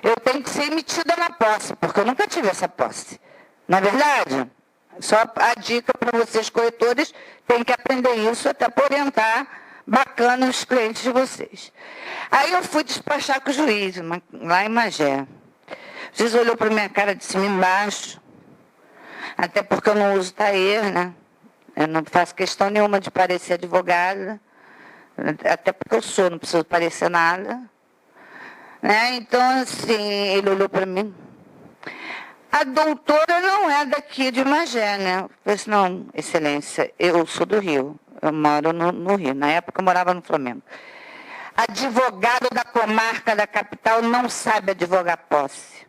Eu tenho que ser emitida na posse, porque eu nunca tive essa posse. Na verdade, só a dica para vocês, corretores, tem que aprender isso até para orientar bacana os clientes de vocês. Aí eu fui despachar com o juiz, lá em Magé. O juiz olhou para minha cara de cima e embaixo, até porque eu não uso taer, né? Eu não faço questão nenhuma de parecer advogada. Até porque eu sou, não preciso parecer nada. Né? Então, assim, ele olhou para mim. A doutora não é daqui de Magé, né? Eu falei assim, não, excelência, eu sou do Rio. Eu moro no Rio. Na época eu morava no Flamengo. Advogado da comarca da capital não sabe advogar posse.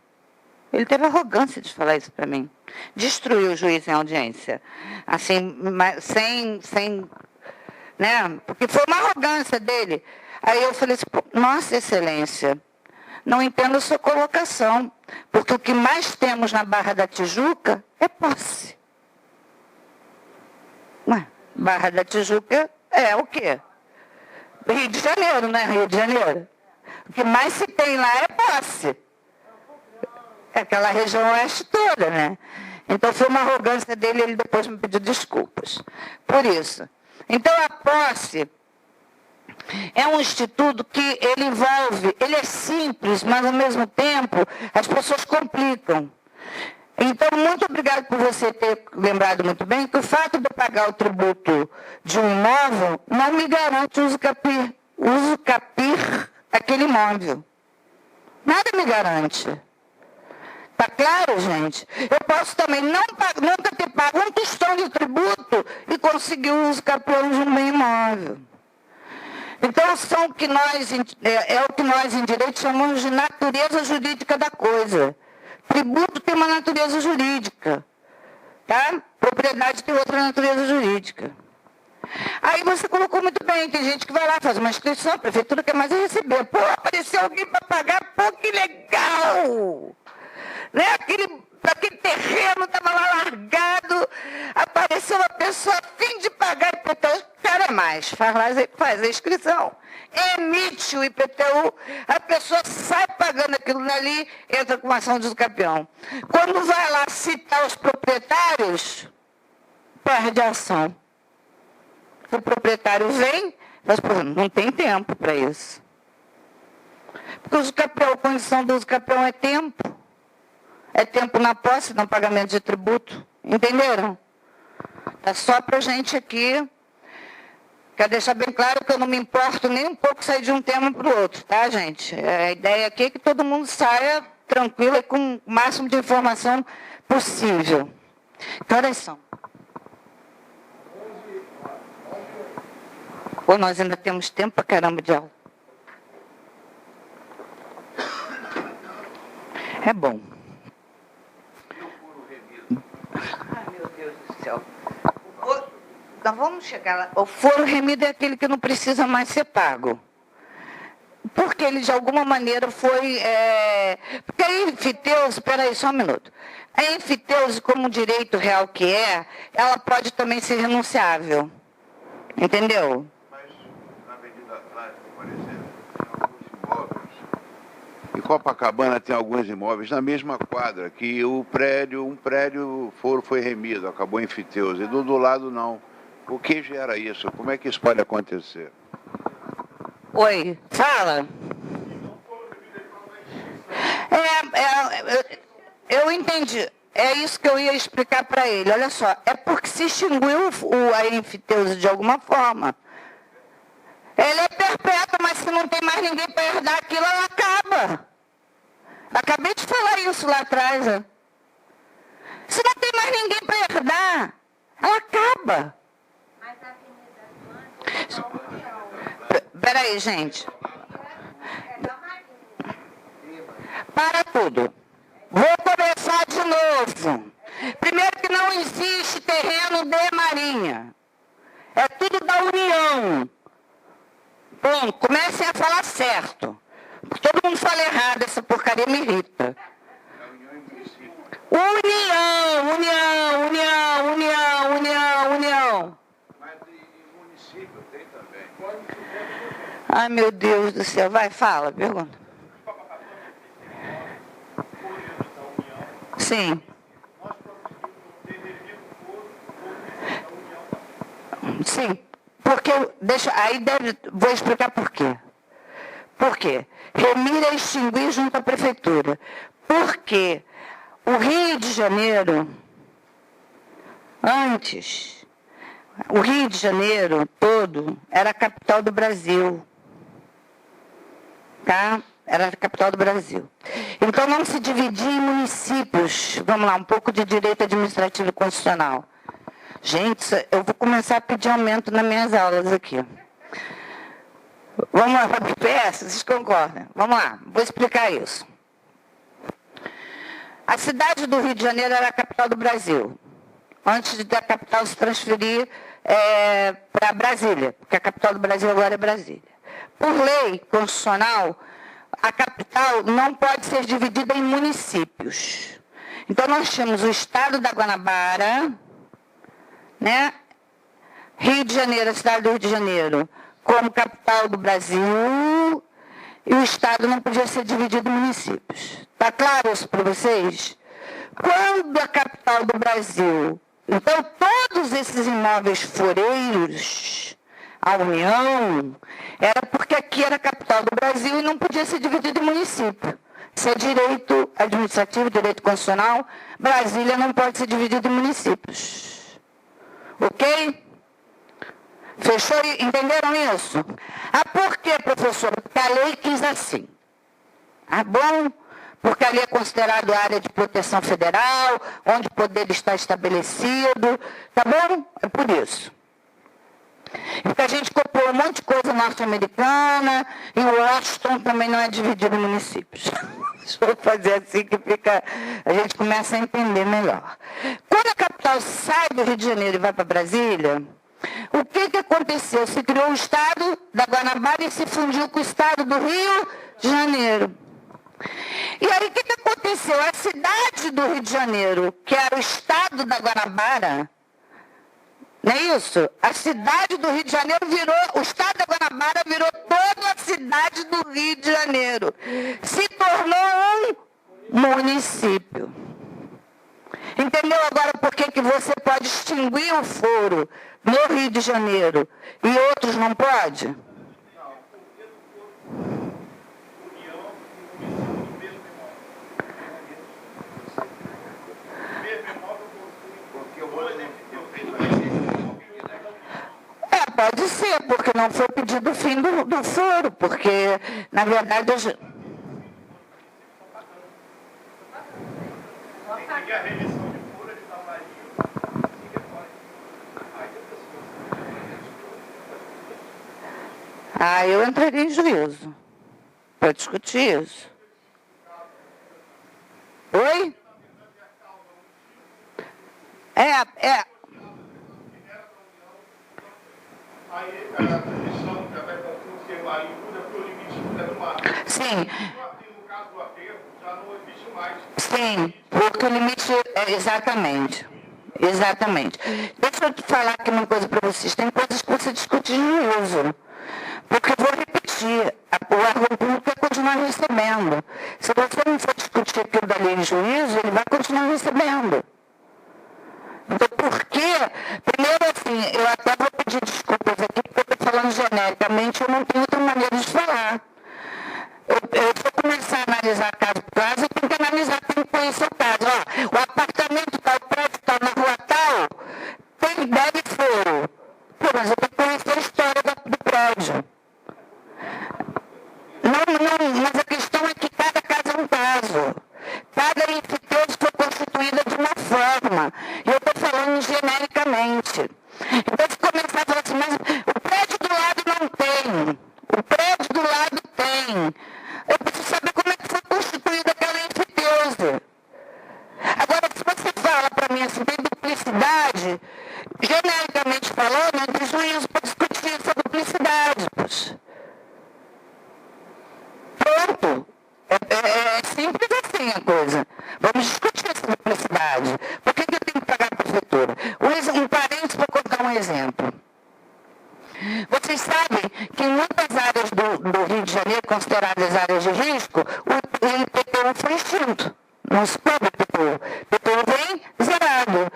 Ele teve arrogância de falar isso para mim. Destruiu o juiz em audiência. Assim, sem né? Porque foi uma arrogância dele. Aí eu falei assim, nossa excelência, não entendo a sua colocação, porque o que mais temos na Barra da Tijuca é posse. Ué, Barra da Tijuca é o quê? Rio de Janeiro, né? Rio de Janeiro. O que mais se tem lá é posse. É aquela região oeste toda, né? Então foi uma arrogância dele, ele depois me pediu desculpas. Por isso. Então, a posse é um instituto que ele envolve, ele é simples, mas, ao mesmo tempo, as pessoas complicam. Então, muito obrigado por você ter lembrado muito bem que o fato de eu pagar o tributo de um imóvel não me garante uso capir daquele imóvel. Nada me garante. Está claro, gente? Eu posso também nunca ter pago um tostão de tributo e conseguir o uso capião de um bem imóvel. Então, é o que nós em direito chamamos de natureza jurídica da coisa. Tributo tem uma natureza jurídica. Tá? Propriedade tem outra natureza jurídica. Aí você colocou muito bem, tem gente que vai lá, faz uma inscrição, a prefeitura quer mais receber. Pô, apareceu alguém para pagar, pô, que legal! Né? Aquele terreno estava lá largado, apareceu uma pessoa a fim de pagar IPTU, cara mais, faz a inscrição, emite o IPTU, a pessoa sai pagando aquilo ali, entra com uma ação de uso capião. Quando vai lá citar os proprietários, perde a ação. O proprietário vem, mas não tem tempo para isso. Porque o uso capião, a condição do uso capião é tempo. É tempo na posse, no pagamento de tributo. Entenderam? Tá só para a gente aqui. Quero deixar bem claro que eu não me importo nem um pouco sair de um tema para o outro, tá, gente? A ideia aqui é que todo mundo saia tranquilo e com o máximo de informação possível. Que horas são? Pô, nós ainda temos tempo para caramba de aula. É bom. Ai, meu Deus do céu. Nós vamos chegar lá. O foro remido é aquele que não precisa mais ser pago. Porque ele, de alguma maneira, foi... Porque a enfiteuse... Espera aí, só um minuto. A enfiteuse, como direito real que é, ela pode também ser renunciável. Entendeu? Mas, na Avenida Atlântica, por exemplo, tem alguns imóveis. Em Copacabana tem alguns imóveis na mesma quadra, que um prédio foi remido, acabou em enfiteuse, e do lado não. O que gera isso? Como é que isso pode acontecer? Oi, fala. Eu entendi. É isso que eu ia explicar para ele. Olha só, é porque se extinguiu a enfiteuse de alguma forma. Ela é perpétua, mas se não tem mais ninguém para herdar aquilo, ela acaba. Acabei de falar isso lá atrás. Né? Se não tem mais ninguém para herdar, ela acaba. Mas a Avenida Atlântica Peraí, gente. Para tudo. Vou começar de novo. Primeiro que não existe terreno de Marinha. É tudo da União. Bom, comecem a falar certo. Todo mundo fala errado, essa porcaria me irrita. União, união, união, união, união, união. Mas em município tem também. Ai, meu Deus do céu. Vai, fala, pergunta. Sim. Sim. Porque, vou explicar por quê. Por quê? Remir é extinguir junto à prefeitura. Porque o Rio de Janeiro, antes, o Rio de Janeiro todo era a capital do Brasil. Tá? Era a capital do Brasil. Então não se dividia em municípios. Vamos lá, um pouco de direito administrativo e constitucional. Gente, eu vou começar a pedir aumento nas minhas aulas aqui. Vamos lá, para a PS, vocês concordam? Vamos lá, vou explicar isso. A cidade do Rio de Janeiro era a capital do Brasil, antes da capital se transferir para Brasília, porque a capital do Brasil agora é Brasília. Por lei constitucional, a capital não pode ser dividida em municípios. Então, nós tínhamos o estado da Guanabara, né? Rio de Janeiro, a cidade do Rio de Janeiro, como capital do Brasil, e o estado não podia ser dividido em municípios. Está claro isso para vocês? Quando a capital do Brasil, então todos esses imóveis foreiros, a União, era porque aqui era a capital do Brasil e não podia ser dividido em município. Isso é direito administrativo, direito constitucional. Brasília não pode ser dividido em municípios. Ok? Fechou? Entenderam isso? Ah, por quê, professora? Porque a lei quis assim. Ah, bom? Porque ali é considerado área de proteção federal, onde o poder está estabelecido. Tá bom? É por isso. Porque a gente copiou um monte de coisa norte-americana e o Washington também não é dividido em municípios. Deixa eu fazer assim que a gente começa a entender melhor. Quando a capital sai do Rio de Janeiro e vai para Brasília, o que aconteceu? Se criou o estado da Guanabara e se fundiu com o estado do Rio de Janeiro. E aí o que aconteceu? A cidade do Rio de Janeiro, que era o estado da Guanabara, não é isso? A cidade do Rio de Janeiro virou, o estado da Guanabara virou toda a cidade do Rio de Janeiro. Se tornou um município. Entendeu agora por que você pode extinguir o foro no Rio de Janeiro e outros não pode? Pode ser, porque não foi pedido o fim do foro, porque, na verdade... eu entraria em juízo para discutir isso. Oi? Aí a comissão que vai confirmar aí tudo é o limite do mar. Sim. No caso do aterro, já não existe mais. Sim, porque o limite é exatamente. Exatamente. Deixa eu te falar aqui uma coisa para vocês. Tem coisas que você discute em uso. Porque eu vou repetir, o órgão público vai continuar recebendo. Se você não for discutir aquilo da lei de juízo, ele vai continuar recebendo. Então, por quê? Primeiro, assim, eu até vou pedir desculpas aqui, porque eu estou falando genericamente, eu não tenho outra maneira de falar. Eu vou começar a analisar caso por caso, eu tenho que analisar, tenho que conhecer o caso. Ó, o apartamento tal, o prédio tal, na rua tal, deve foro. Pô, mas eu tenho que conhecer a história do prédio. Vocês sabem que em muitas áreas do Rio de Janeiro, consideradas áreas de risco, o IPTU foi extinto. Não se paga IPTU. O IPTU vem zerado.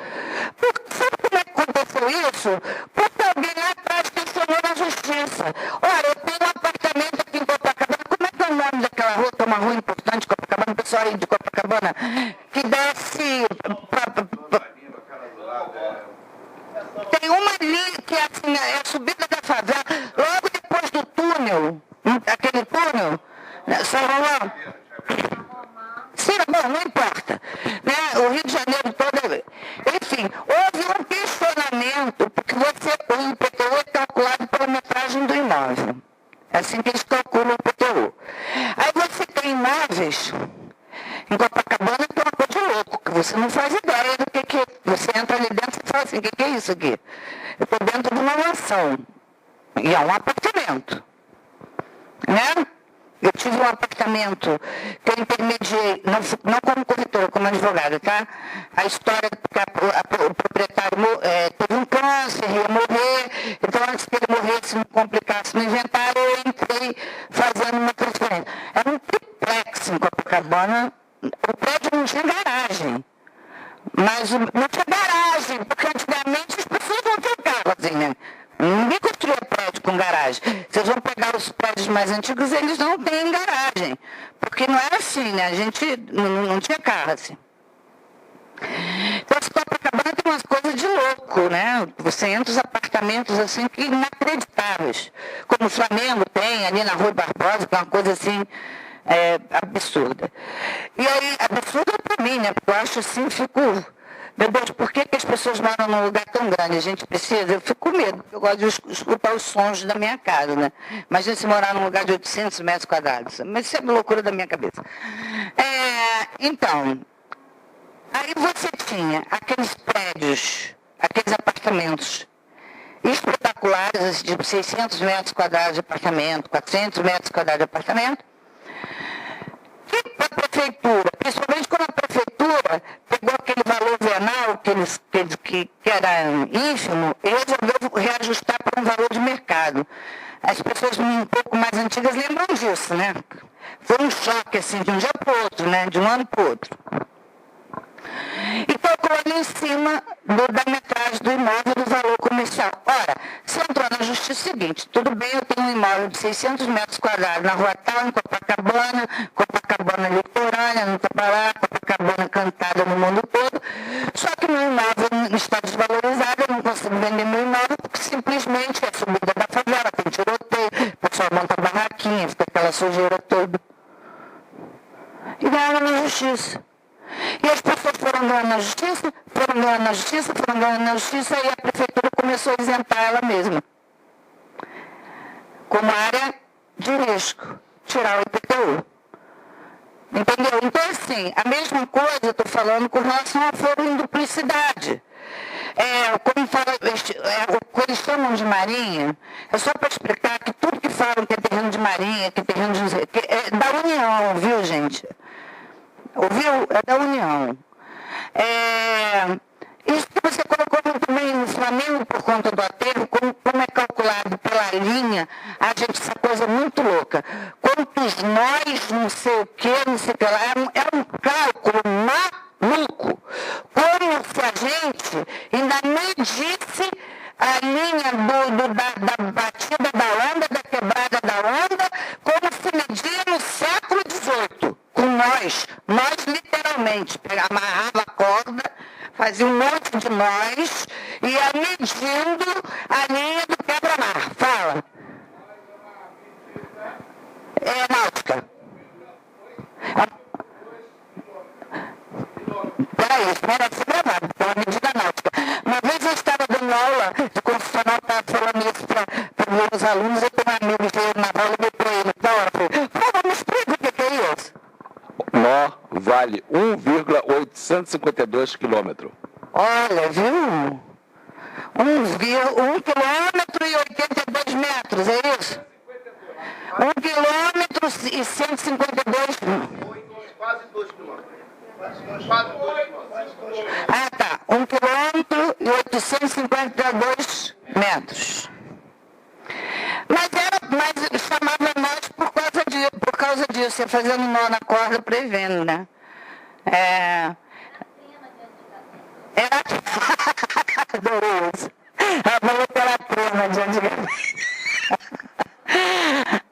Sabe como é que aconteceu isso? Porque alguém lá atrás questionou na justiça. Olha, eu tenho um apartamento aqui em Copacabana. Como é que é o nome daquela rua, que é uma rua importante de Copacabana, o pessoal aí de Copacabana, que desce... Tem uma ali que é, assim, é a subida da favela, logo depois do túnel, aquele túnel, né, São Romão. Sim, bom, não importa. Né? O Rio de Janeiro todo. Enfim, houve um questionamento, porque o IPTU é calculado pela metragem do imóvel. É assim que eles calculam o IPTU. Aí você tem imóveis em Copacabana que é uma coisa de louco, que você não faz ideia do que é. Você entra ali dentro e fala assim, o que é isso aqui? Eu estou dentro de uma mansão. E é um apartamento. Né? Eu tive um apartamento que eu intermediei, não como corretora, como advogada, tá? A história que o proprietário teve um câncer, ia morrer, então antes que ele morresse, não complicasse no inventário, eu entrei fazendo uma transferência. Era um triplex em Copacabana, o prédio não tinha garagem. Mas não tinha garagem, porque antigamente as pessoas não tinham carro, assim, né? Ninguém construía prédio com garagem. Vocês vão pegar os prédios mais antigos, eles não têm garagem. Porque não era assim, né? A gente não tinha carro, assim. Então, esse Copacabana tem umas coisas de louco, né? Você entra os apartamentos, assim, que inacreditáveis. Como o Flamengo tem, ali na Rua Barbosa, que é uma coisa, assim, absurda. E aí, absurda para mim, né? Porque eu acho assim, fico... Meu Deus, por que as pessoas moram num lugar tão grande? A gente precisa, eu fico com medo, porque eu gosto de escutar os sons da minha casa, né? Imagina se morar num lugar de 800 metros quadrados. Mas isso é loucura da minha cabeça. Então, aí você tinha aqueles prédios, aqueles apartamentos espetaculares, de 600 metros quadrados de apartamento, 400 metros quadrados de apartamento, que a prefeitura, principalmente quando a prefeitura pegou aquele valor venal que era ínfimo, e resolveu reajustar para um valor de mercado. As pessoas um pouco mais antigas lembram disso, né? Foi um choque, assim, de um dia para o outro, né? De um ano para o outro. E calculou ali em cima da metragem do imóvel do valor comercial. Ora, se entrou na justiça o seguinte, tudo bem, eu tenho um imóvel de 600 metros quadrados na Rua Tal, em Copacabana litorânea, no Tapará, Copacabana cantada no mundo todo, só que meu imóvel está desvalorizado, eu não consigo vender meu imóvel porque simplesmente é a subida da favela, tem tiroteio, o pessoal monta barraquinha, fica aquela sujeira toda. E ganharam na justiça. E as pessoas foram ganhando na justiça, e a prefeitura começou a isentar ela mesma. Como área de risco, tirar o IPTU. Entendeu? Então, assim, a mesma coisa eu estou falando com relação a foro em duplicidade. Como o que eles chamam de marinha, é só para explicar que tudo que falam que é terreno de marinha, que é terreno de... é da União, viu, gente? Ouviu? É da União. Isso que você colocou muito bem no Flamengo por conta do aterro, como é calculado pela linha, essa coisa é muito louca. Quantos nós, não sei o que lá, é um cálculo maluco. Como se a gente ainda medisse a linha da batida da onda, da quebrada da onda, como se media no século XVIII. Com nós literalmente, amarrava a corda, fazia um monte de nós e ia medindo a linha do quebra-mar. Fala. É náutica. Peraí, isso merece ser gravado, porque é uma medida náutica. Uma vez eu estava dando aula de constitucional, estava falando isso para meus alunos, eu tenho um amigo engenheiro naval, eu para ele, da hora, falei, me explica o que é isso? Nó vale 1,852 quilômetros. Olha, viu? 1 quilômetro e 82 metros, é isso? 1 quilômetro e 152... Quase 2 quilômetros. Ah, tá. 1 quilômetro e 852 metros. causa disso, é fazendo nó na corda prevendo, né? Era adorei isso. A mãe era prima de antigamente.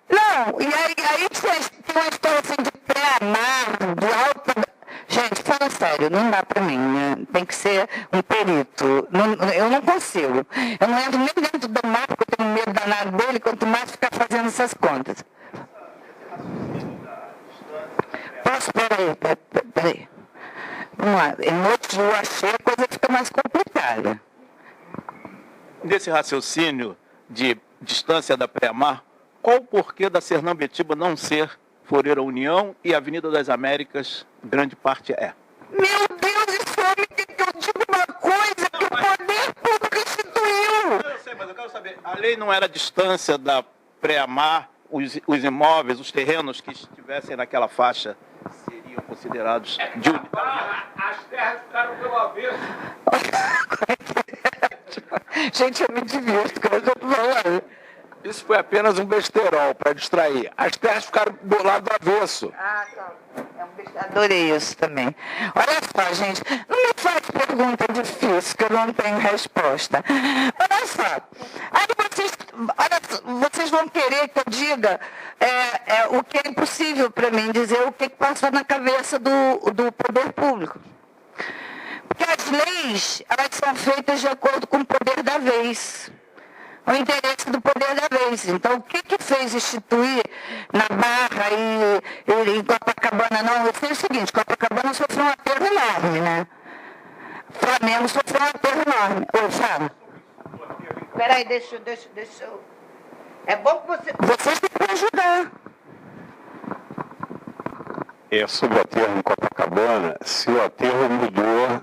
Não, e aí tem uma história assim de pré-amar, de alta... Gente, fala sério, não dá pra mim, né? Tem que ser um perito. Eu não consigo. Eu não entro nem dentro do mar, porque eu tenho medo danado dele, quanto mais ficar fazendo essas contas. Posso? Peraí. Vamos lá. Em outros eu achei a coisa fica mais complicada. Nesse raciocínio de distância da pré-mar, qual o porquê da Sernambetiba não ser Floreira União e Avenida das Américas, grande parte é? Meu Deus, esse homem tem que eu digo uma coisa que o poder público instituiu. Eu sei, mas eu quero saber, a lei não era a distância da pré-mar, os imóveis, os terrenos que estivessem naquela faixa seriam considerados de unidade? As terras ficaram pelo avesso. Gente, eu me divirto, que eu estou falando. Isso foi apenas um besterol para distrair. As terras ficaram do lado do avesso. Ah, tá. Adorei isso também. Olha só, gente, não me faz pergunta difícil, que eu não tenho resposta. Olha só, aí vocês vão querer que eu diga o que é impossível para mim dizer, o que passa na cabeça do poder público. Porque as leis, elas são feitas de acordo com o poder da vez. O interesse do poder da vez. Então, o que fez instituir na Barra e em Copacabana? Não, eu sei o seguinte, Copacabana sofreu um aterro enorme, né? Flamengo sofreu um aterro enorme. Ô, fala. Peraí, deixa eu... É bom que vocês têm que ajudar. Sobre o aterro em Copacabana, se o aterro mudou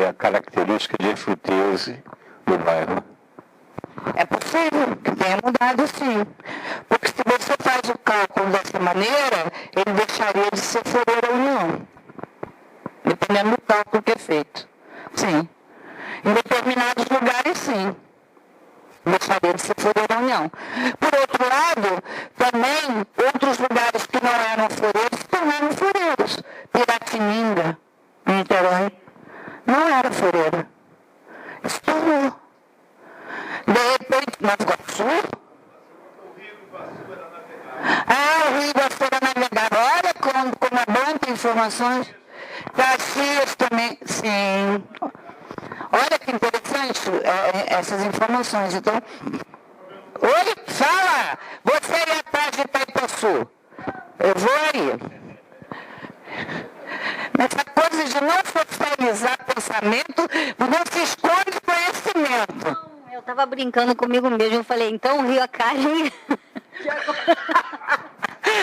a característica de eflutese no bairro. É possível que tenha mudado, sim. Porque se você faz o cálculo dessa maneira, ele deixaria de ser Floreira União. Dependendo do cálculo que é feito. Sim. Em determinados lugares, sim. Deixaria de ser Floreira União. Por outro lado, também, outros lugares que não eram floreiros se tornaram floreiros. Piratininga, em Niterói, não era floreira. Isso tornou. De repente, Nova Iguaçu? O Rio Iguaçu era navegável. Olha como é bom ter informações. Caxias também, sim. Olha que interessante essas informações. Então, oi, fala! Você aí atrás de Itaipuçu. Eu vou aí. Essa coisa de não socializar pensamento, não se esconde conhecimento. Eu estava brincando comigo mesmo, eu falei, então o Rio Acari...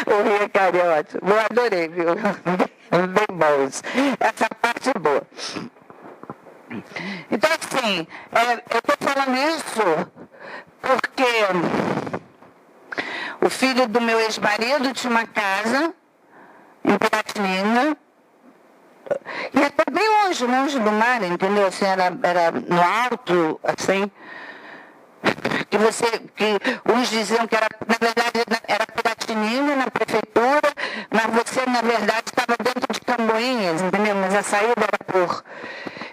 O Rio Acari é ótimo. Eu adorei, viu? Bem bom isso. Essa parte é boa. Então, assim, eu estou falando isso porque o filho do meu ex-marido tinha uma casa em Piratininga, e até bem longe do mar, entendeu? Assim, era no alto, assim, que uns diziam que era, na verdade, era Piratininga, na prefeitura, mas você, na verdade, estava dentro de Camboinhas, entendeu? Mas a saída era por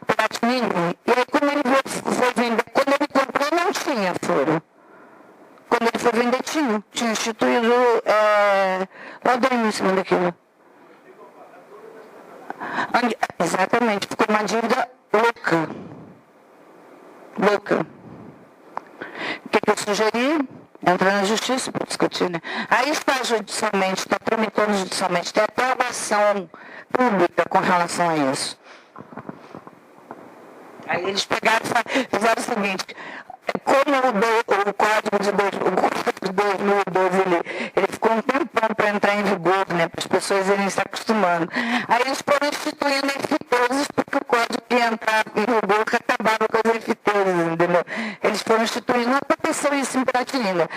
Piratininga. E aí, quando ele foi vender, quando ele comprou, não tinha furo. Quando ele foi vender, tinha instituído ladainha em cima daquilo. Exatamente, ficou uma dívida louca. O que eu sugeri? Entrar na justiça para discutir, né? Aí está judicialmente, está tramitando judicialmente, tem até uma ação pública com relação a isso. Aí eles pegaram e fizeram o seguinte, como o Código de 2012 ele ficou um tempão para entrar em vigor, né, para as pessoas irem se acostumando. Aí eles foram instituindo enfiteuses, porque o Código que ia entrar em vigor acabava com as enfiteuses, entendeu? Eles foram instituindo, não aconteceu isso em Piratininga.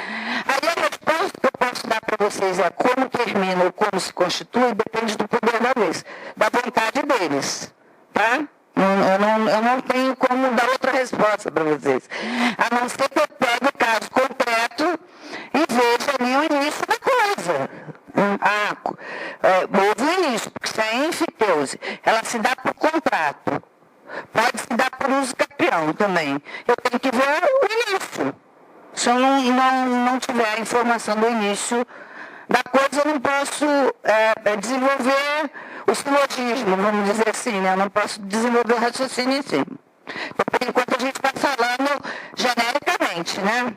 Aí a resposta que eu posso dar para vocês é como termina ou como se constitui, depende do poder da vez, da vontade deles, tá? Eu não tenho como dar outra resposta para vocês. A não ser que eu pegue o caso concreto e veja ali o início da coisa. Se eu não tiver a informação do início da coisa, eu não posso desenvolver o silogismo, vamos dizer assim, né? Eu não posso desenvolver o raciocínio em si. Então, por enquanto, a gente está falando genericamente, né?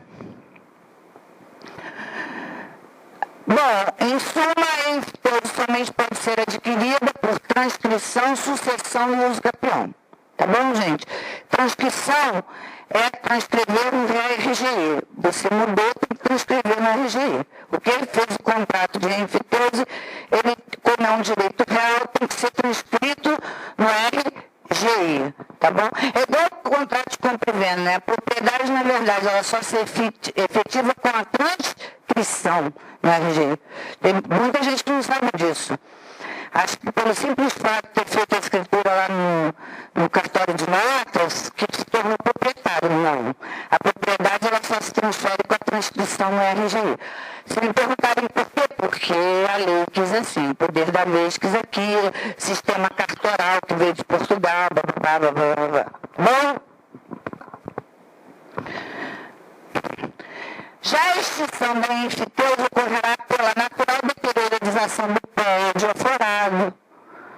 Bom, em suma, a ênfitose somente pode ser adquirida por transcrição, sucessão e uso capião. Tá bom, gente? Transcrição é transcrever no RGE. Você mudou, tem que transcrever no RGE. O que ele fez o contrato de ênfitose, ele, como é um direito real, tem que ser transcrito no RGE. Tá bom? É igual o contrato de compra e venda, né? A propriedade, na verdade, ela só se efetiva com a transcrição no RGE. Tem muita gente que não sabe disso. Acho que pelo simples fato de ter feito a escritura lá no cartório de notas, que se tornou proprietário, não. A propriedade ela só se transfere com a transcrição no RGE. Se me perguntarem por quê, porque a lei quis assim, o poder da lei quis aqui, sistema cartoral que veio de Portugal, blá, blá, blá, blá, blá. Bom? Já a extinção da ênfitose ocorrerá pela natural deteriorização do prédio aflorado.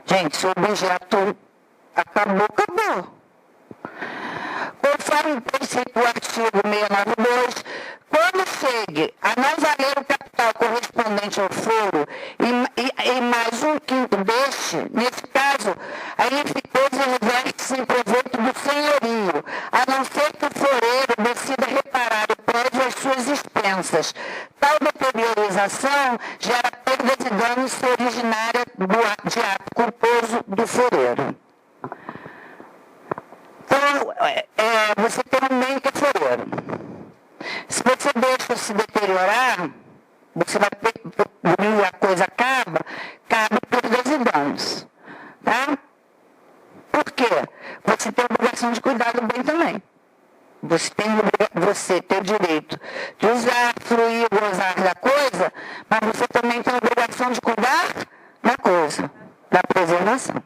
Gente, se o objeto acabou, acabou. Conforme preceito o artigo 692, quando chegue a não valer o capital correspondente ao foro e mais 1/5 deste, nesse caso, a ênfitose reverte-se em proveito do senhorio, a não ser que o foreiro decida reparar o prédio às suas expensas. Tal deteriorização gera perda de danos se originária de ato culposo do foreiro. Então, você tem um bem que é foreiro. Se você deixa se deteriorar, você vai ter, e a coisa acaba, cabe perdas e danos. Tá? Por quê? Você tem a obrigação de cuidar do bem também. Você tem o direito de usar, fruir, gozar da coisa, mas você também tem a obrigação de cuidar da coisa, da preservação.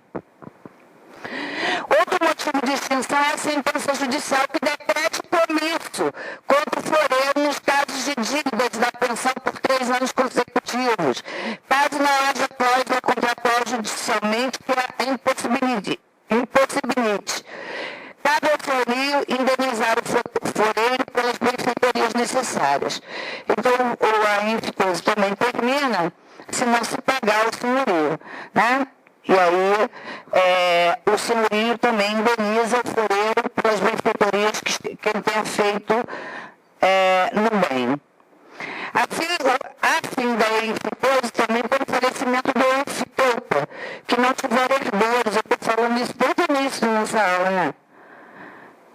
Outro motivo de extinção é a sentença judicial que decrete comício contra o foreiro nos casos de dívidas da pensão por 3 anos consecutivos, caso não haja cláusula contratual judicialmente que a impossibilite. Cabe ao senhorio indenizar o foreiro pelas benfeitorias necessárias. Então, a ênfitose também termina se não se pagar o senhorio, né? E aí, o senhorio também indeniza o foreiro pelas benfeitorias que ele tenha feito no bem. A fim da ênfitose também pelo falecimento do ênfiteuta, que não tiver herdeiros. Eu estou falando isso desde o início nessa aula, né?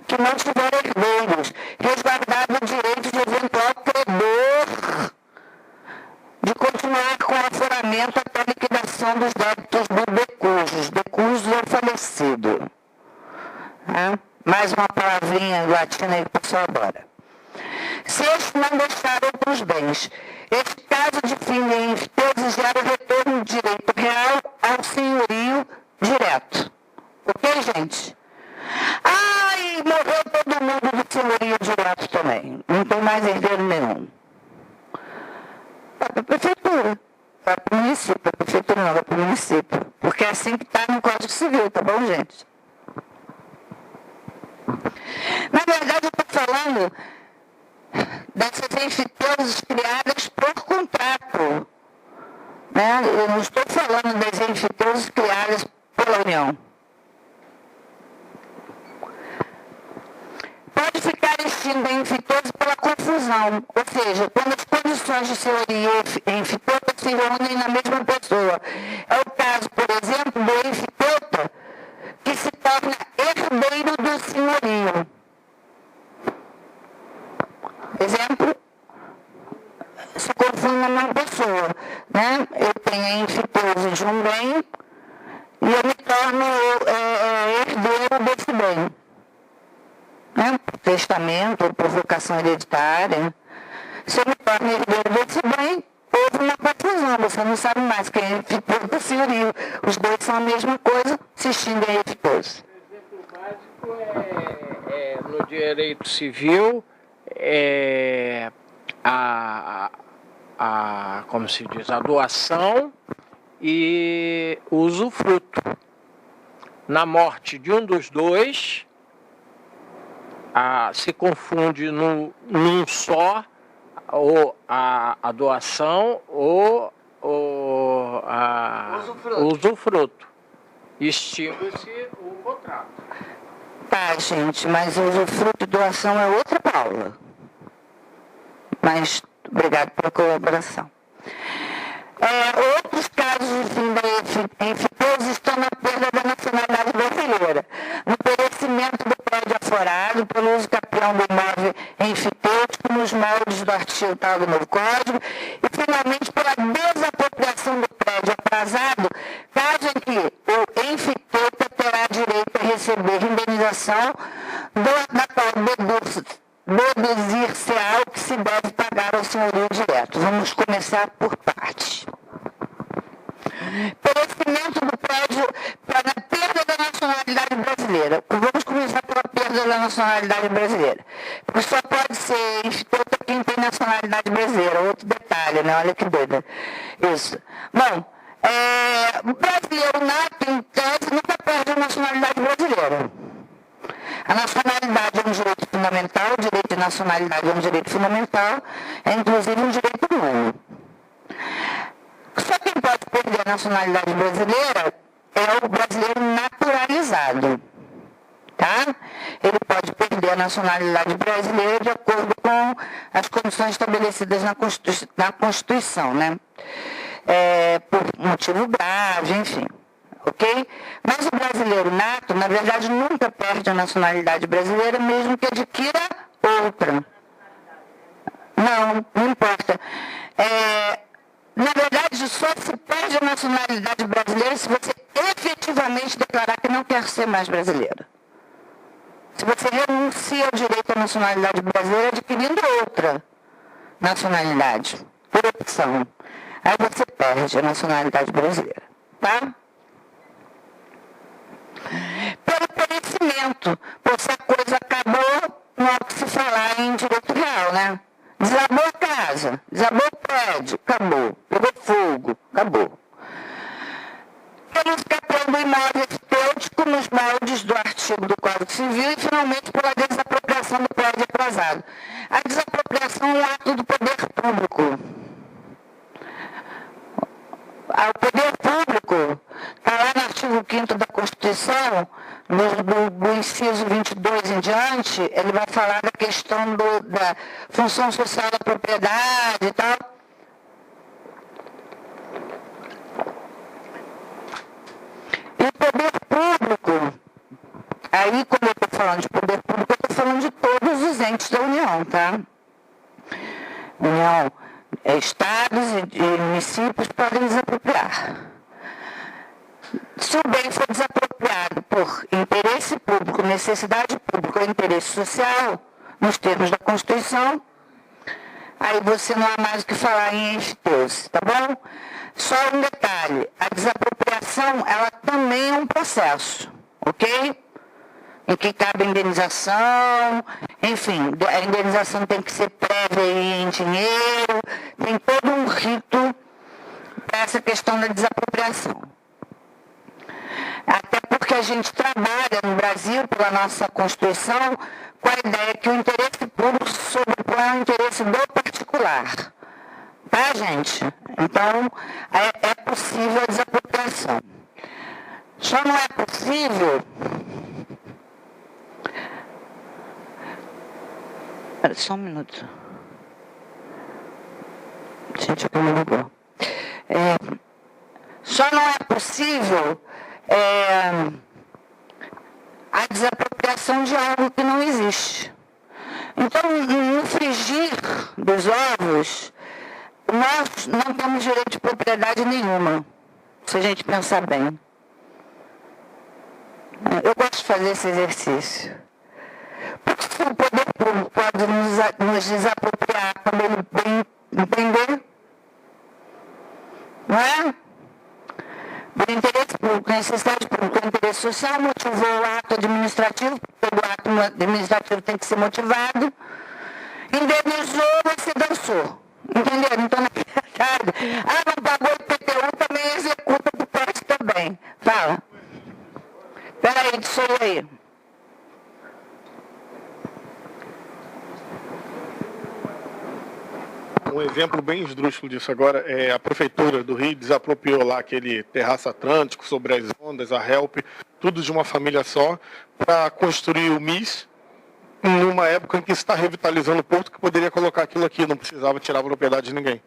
Que não tiver herdeiros, resguardado o direito de eventual credor de continuar com o aforamento até a liquidação dos débitos do decujos ao falecido. Mais uma palavrinha latina aí que o pessoal adora. Se este não deixar outros bens, esse caso de fim de ênfitose gera o retorno de direito real ao senhorio direto. Ok, gente? E morreu todo mundo do senhorio direto também. Não tem mais herdeiro nenhum. Para a prefeitura. Para o município. Para a prefeitura não, para o município. Porque é assim que está no Código Civil, tá bom, gente? Na verdade, eu estou falando dessas ênfitoses criadas por contrato. Né? Eu não estou falando das ênfitoses criadas pela União. Pode ficar extinta a ênfitose pela confusão, ou seja, quando as condições de senhorio e ênfiteuta se reúnem na mesma pessoa. É o caso, por exemplo, do ênfiteuta que se torna herdeiro do senhorio. Exemplo, se confunde na mesma pessoa. Né? Eu tenho a ênfitose de um bem e eu me torno herdeiro desse bem. Por testamento, ou por vocação hereditária. Se eu me torno herdeiro desse bem, houve uma confusão. Você não sabe mais quem é ênfiteuta ou senhorio. Os dois são a mesma coisa, se extingue a ênfitose. O exemplo básico no direito civil como se diz, a doação e o usufruto. Na morte de um dos dois, se confunde num só ou a doação ou o usufruto. Extingue-se o contrato. Tá, gente, mas o usufruto e doação é outra aula. Mas obrigado pela colaboração. Outros casos de fim da enfitose estão na perda da nacionalidade brasileira, no perecimento do prédio aforado, pelo uso capião do imóvel enfitêutico nos moldes do artigo tal do novo Código, e finalmente pela desapropriação do prédio atrasado, caso em que o enfiteuta terá direito a receber indenização da qual deduzir-se-á o que se deve pagar ao senhorio direto. Vamos começar por partes. Perecimento do prédio para a perda da nacionalidade brasileira. Vamos começar pela perda da nacionalidade brasileira. Porque só pode ser enfiteuta quem tem nacionalidade brasileira. Outro detalhe, né? Olha que doida. Isso. Bom, o brasileiro nato, em tese, nunca perde a nacionalidade brasileira. A nacionalidade é um direito fundamental, o direito de nacionalidade é um direito fundamental, é inclusive um direito humano. Só quem pode perder a nacionalidade brasileira é o brasileiro naturalizado. Tá? Ele pode perder a nacionalidade brasileira de acordo com as condições estabelecidas na Constituição, né? Por motivo grave, enfim. Ok? Mas o brasileiro nato, na verdade, nunca perde a nacionalidade brasileira, mesmo que adquira outra. Não importa. Na verdade, só se perde a nacionalidade brasileira se você efetivamente declarar que não quer ser mais brasileiro. Se você renuncia ao direito à nacionalidade brasileira adquirindo outra nacionalidade, por opção, aí você perde a nacionalidade brasileira. Tá? Pelo perecimento, se a coisa acabou, não há o que se falar em direito real, né? Desabou a casa, desabou o prédio, acabou. Pegou fogo, acabou. Pelo escapão do imóvel enfitêutico nos moldes do artigo do Código Civil e, finalmente, pela desapropriação do prédio atrasado. A desapropriação é um ato do poder público. O poder público está lá no artigo 5º da Constituição, do inciso 22 em diante, ele vai falar da questão da função social da propriedade e tal. E o poder público, aí quando eu estou falando de poder público, eu estou falando de todos os entes da União, tá? União, estados e municípios podem desapropriar. Se o bem for desapropriado por interesse público, necessidade pública ou interesse social, nos termos da Constituição, aí você não há mais o que falar em enfitose, tá bom? Só um detalhe, a desapropriação, ela também é um processo, ok? Em que cabe indenização, enfim, a indenização tem que ser prévia em dinheiro, tem todo um rito para essa questão da desapropriação. Até porque a gente trabalha no Brasil, pela nossa Constituição, com a ideia que o interesse público sobrepõe o interesse do particular. Tá, gente? Então, é possível a desapropriação. Só não é possível... Só um minuto. Gente, eu não ligou. Só não é possível a desapropriação de algo que não existe. Então, no frigir dos ovos, nós não temos direito de propriedade nenhuma, se a gente pensar bem. Eu gosto de fazer esse exercício. Porque se o poder público pode nos desapropriar quando ele bem entender, não é? Por interesse público, necessidade pública, interesse social, motivou o ato administrativo, todo ato administrativo tem que ser motivado. passou. Entendeu? Então, na verdade, não pagou IPTU, também executa do PET também. Fala. Peraí, deixa eu aí. Um exemplo bem esdrúxulo disso agora é a Prefeitura do Rio desapropriou lá aquele terraço atlântico sobre as ondas, a HELP, tudo de uma família só, para construir o MIS, numa época em que se está revitalizando o porto, que poderia colocar aquilo aqui, não precisava tirar a propriedade de ninguém.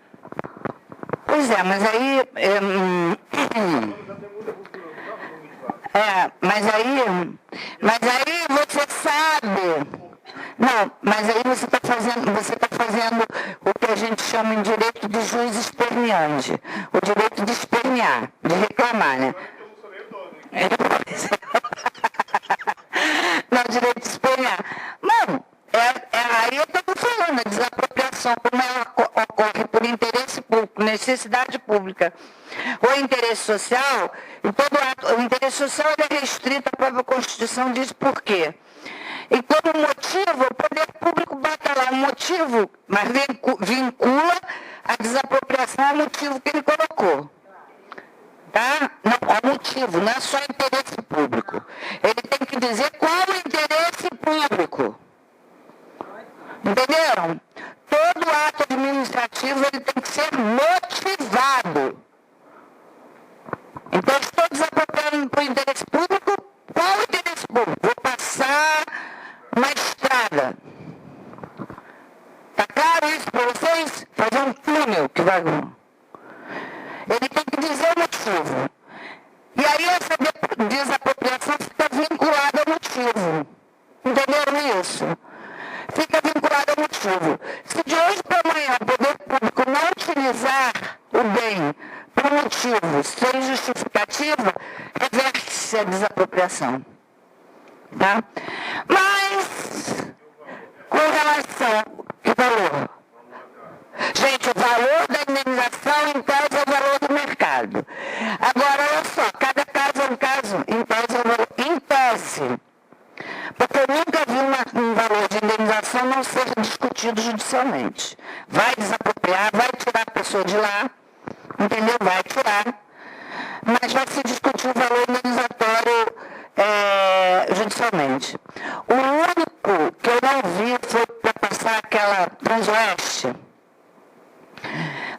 Pois é, mas aí... mas aí você sabe... Não, mas aí você está fazendo o que a gente chama em direito de juiz esperneante. O direito de espernear, de reclamar, né? Não, direito de espernear. Não, aí eu estou falando, a desapropriação, como ela ocorre por interesse público, necessidade pública ou interesse social, e todo ato, o interesse social é restrito à própria Constituição, diz por quê? E como motivo, o poder público bota lá um motivo, mas vincula a desapropriação ao motivo que ele colocou. Tá? Não, ao motivo, não é só interesse público. Ele tem que dizer qual é o interesse público. Entenderam? Todo ato administrativo ele tem que ser motivado. Então, estou desapropriando por interesse público. Qual é o interesse público? Vou passar uma estrada. Está claro isso para vocês? Fazer um túnel que vai... Ele tem que dizer o motivo. E aí essa desapropriação fica vinculada ao motivo. Entenderam isso? Fica vinculada ao motivo. Se de hoje para amanhã o poder público não utilizar o bem por motivo sem justificativa, reverte-se a desapropriação. Tá? Mas, com relação ao valor. Gente, o valor da indenização, em tese, é o valor do mercado. Agora, olha só, cada caso é um caso, em tese, é o valor, em tese. Porque eu nunca vi um valor de indenização não ser discutido judicialmente. Vai desapropriar, vai tirar a pessoa de lá, entendeu? Vai tirar. Mas vai se discutir o valor indenizatório judicialmente. O único que eu não vi foi para passar aquela Transoeste.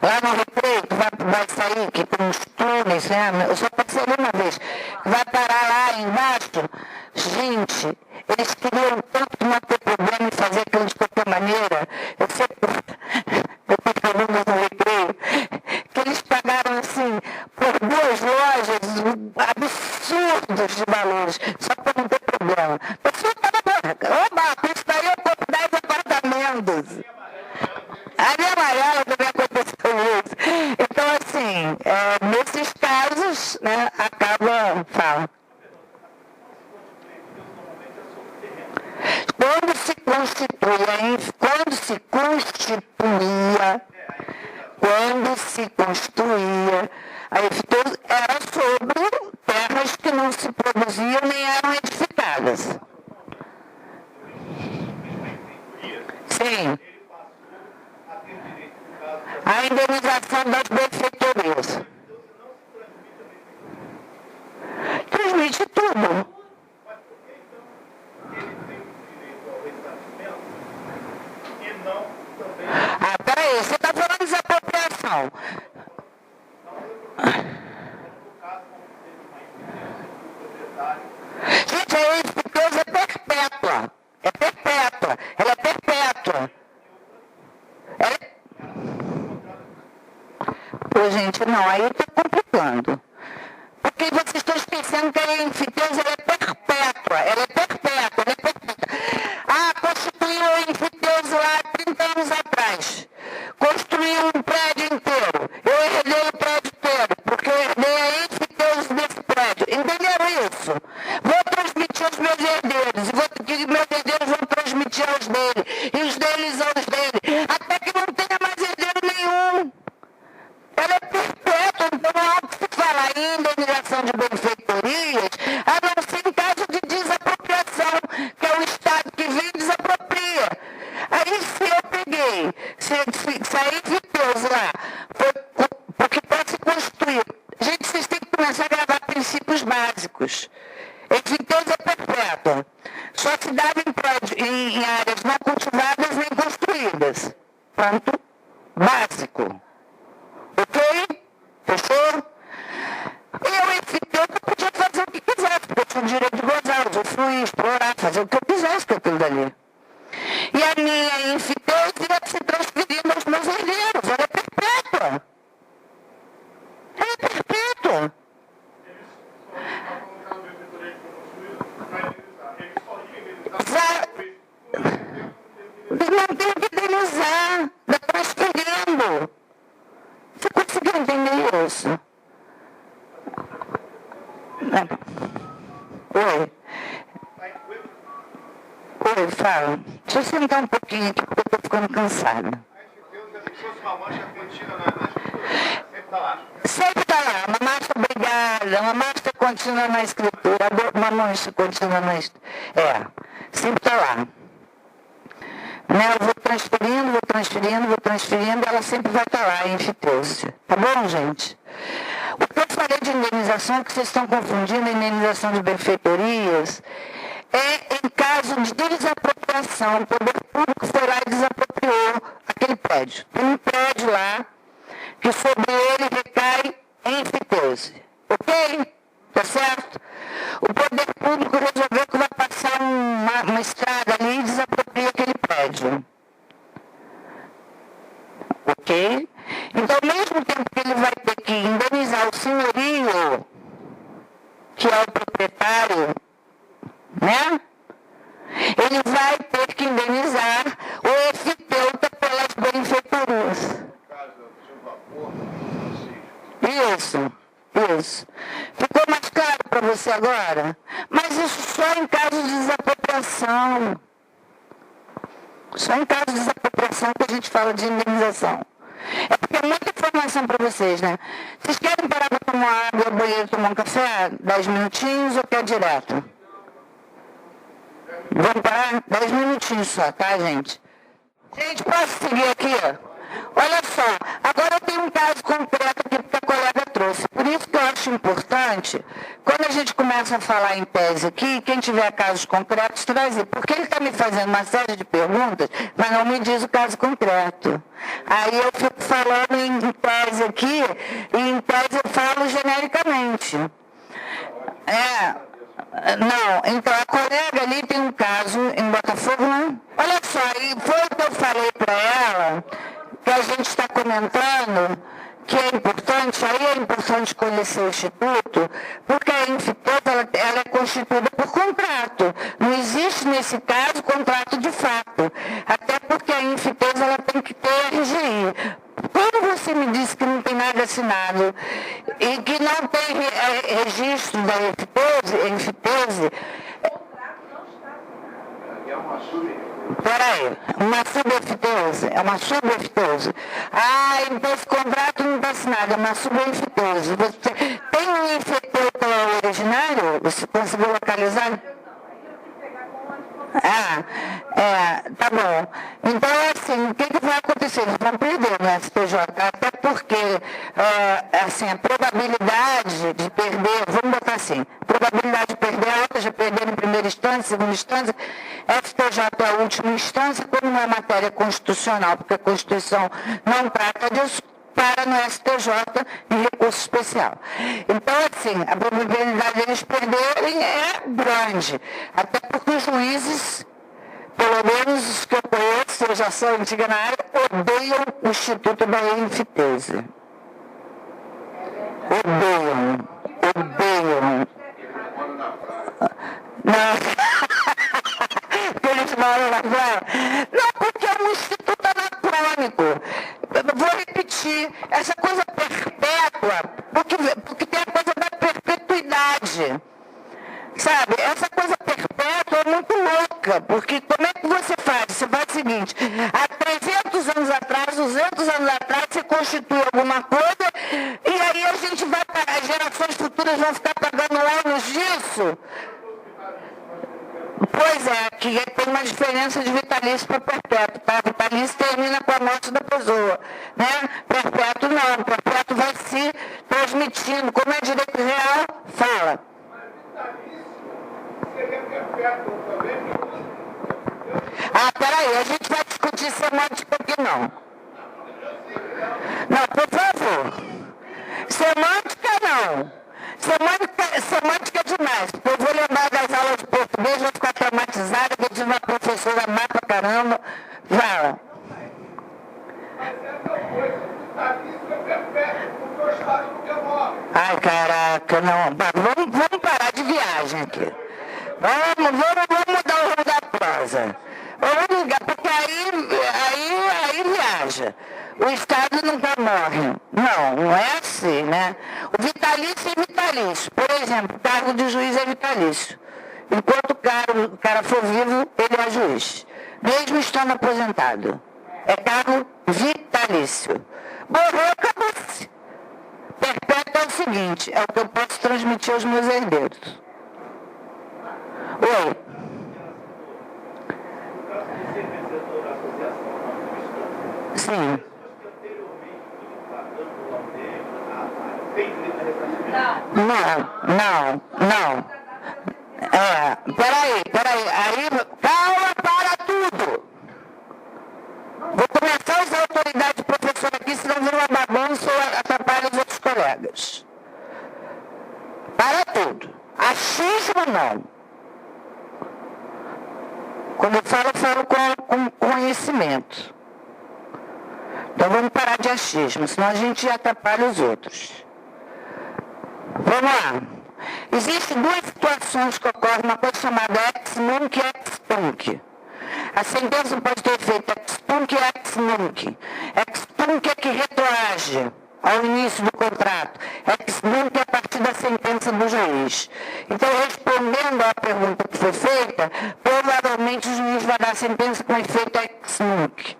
Lá no Recreio, que vai sair, que tem uns túneis, né? Eu só passei uma vez. Vai parar lá embaixo. Gente, eles queriam tanto não ter problema em fazer aquilo de qualquer maneira. Eu estou falando no Recreio, que eles pagaram assim, por 2 lojas, absurdos de valores, só para não ter problema. A pessoa estava oba, isso daí eu compro 10 apartamentos. A minha amarela também aconteceu isso. Então, assim, nesses casos, né, acaba... Fala. Quando se construía, a EFTEUSE era sobre terras que não se produziam nem eram edificadas. Sim. A indenização das benfeitorias. Transmite tudo. Peraí, você está falando de desapropriação. Gente, a EFTEUSE é perpétua. É perpétua. Ela é perpétua. Pô, gente, não, aí está complicando. Porque vocês estão esquecendo que a EFTEUSE é perpétua. Ela é perpétua, ela é perpétua. Constituiu a EFTEUSE lá há 30 anos atrás. Construiu um prédio inteiro. Eu herdei o prédio inteiro, porque eu herdei a EFTEUSE desse prédio. Entenderam isso? Vou transmitir aos meus herdeiros. E meus herdeiros vão transmitir aos deles. E os deles aos deles. Até que não tenha mais herdeiro nenhum. Ela é perpétua, então não há o que se falar em indenização de benfeitorias, a não ser em caso de desapropriação, que é o Estado que vem e desapropria. Aí se eu peguei se a infiteusi lá, porque pode se constituir. Gente, vocês têm que começar a gravar princípios básicos. Infiteusi é perpétua. Só se dava em áreas não cultivadas nem construídas. Ponto básico. Ok? Fechou? Eu, infiteuta, podia fazer o que quisesse, porque eu tinha o direito de gozar, usufruir, explorar, fazer o que eu quisesse com aquilo dali. E a minha infiteuta ia se transferindo aos meus herdeiros. Ela é perpétua. Ela é perpétua. Não tem que indenizar. Está transferindo. Você conseguiu entender isso? Oi. Oi, fala. Deixa eu sentar um pouquinho aqui porque eu estou ficando cansada. Sempre está lá. Uma mancha obrigada, uma mancha contínua na escritura, uma mancha contínua na escritura. Sempre está lá. Né? Eu vou transferindo, ela sempre vai estar lá, em infiteusi. Tá bom, gente? O que eu falei de indenização, que vocês estão confundindo, a indenização de benfeitorias, é em caso de desapropriação. O poder público foi lá e desapropriou aquele prédio. Tem um prédio lá que sobre ele recai em infiteusi. Ok? Tá certo? O poder público resolveu que vai passar uma estrada ali e desapropria aquele prédio. Ok? Então, ao mesmo tempo que ele vai ter que indenizar o senhorio, que é o proprietário, né? Ele vai ter que indenizar o infiteuta pelas benfeitorias. Isso. Ficou mais claro para você agora? Mas isso só em caso de desapropriação. Só em caso de desapropriação que a gente fala de indenização. É porque é muita informação para vocês, né? Vocês querem parar para tomar água, banheiro, tomar um café? 10 minutinhos ou quer direto? Vamos parar? 10 minutinhos só, tá, gente? Gente, posso seguir aqui? Olha só, agora eu tenho um caso concreto aqui que a colega trouxe. Por isso que eu acho importante, quando a gente começa a falar em tese aqui, quem tiver casos concretos, trazer. Porque ele está me fazendo uma série de perguntas, mas não me diz o caso concreto. Aí eu fico falando em tese aqui, e em tese eu falo genericamente. Não, então a colega ali tem um caso em Botafogo, não? Olha só, e foi o que eu falei para ela, que a gente está comentando, que é importante, aí é importante conhecer o Instituto, porque a infiteuta ela é constituída por contrato. Não existe, nesse caso, contrato de fato. Até porque a infiteuta ela tem que ter RGI. Quando você me disse que não tem nada assinado e que não tem registro da infiteuta, peraí, uma subefiteuta, é uma subefiteuta. Então esse contrato não está assinado, é uma subefiteuta. Você tem um infiteuta originário? Você conseguiu localizar? Tá bom. Então, assim, o que vai acontecer? Eles vão perder no STJ, até porque, a probabilidade de perder, vamos botar assim, a probabilidade de perder é alta, já perderam em primeira instância, segunda instância, STJ é a última instância, como não é matéria constitucional, porque a Constituição não trata disso, para no STJ em recurso especial. Então, assim, a probabilidade deles perderem é grande, até porque os juízes, pelo menos os que eu conheço, eu já sou antiga na área, odeiam o Instituto da infiteuta. Odeiam. Não. Eles moram na praia. Não, porque é um instituto anacrônico. Vou repetir, essa coisa perpétua, porque tem a coisa da perpetuidade. Sabe, essa coisa perpétua é muito louca, porque como é que você faz? Você faz o seguinte, há 300 anos atrás, 200 anos atrás, você constitui alguma coisa, e aí a gente vai, as gerações futuras vão ficar pagando anos disso. Pois é, que tem uma diferença de vitalício para perpétuo, tá? Vitalício termina com a morte morte da pessoa, né? Perpétuo não, perpétuo vai se transmitindo. Como é direito real, fala. Ah, peraí, a gente vai discutir semântica aqui não. Não, por favor. Semântica não. Semântica é demais. Eu vou lembrar das aulas de português, vou ficar traumatizada, que eu tive uma professora má pra caramba. Fala. Ai, caraca, não. Vamos parar de viagem aqui. Vamos mudar o rumo da prosa. Vamos ligar, porque aí viaja. O Estado nunca morre. Não é assim, né? O vitalício é vitalício. Por exemplo, o cargo de juiz é vitalício. Enquanto o cara for vivo, ele é juiz. Mesmo estando aposentado. É cargo vitalício. Morreu, acabou-se. Perpétuo é o seguinte, é o que eu posso transmitir aos meus herdeiros. Oi. Sim. Não. Peraí. Aí, calma, para tudo. Vou começar a usar a autoridade de professor aqui, senão vira uma bagunça ou atrapalha os outros colegas. Para tudo. Achismo não. Quando eu falo com conhecimento. Então vamos parar de achismo, senão a gente atrapalha os outros. Vamos lá. Existem duas situações que ocorrem, uma coisa chamada ex nunc e ex tunc. A sentença pode ter efeito ex tunc e ex nunc. Ex tunc é que retroage ao início do contrato. Ex nunc é a partir da sentença do juiz. Então, respondendo à pergunta que foi feita, provavelmente o juiz vai dar a sentença com efeito ex nunc.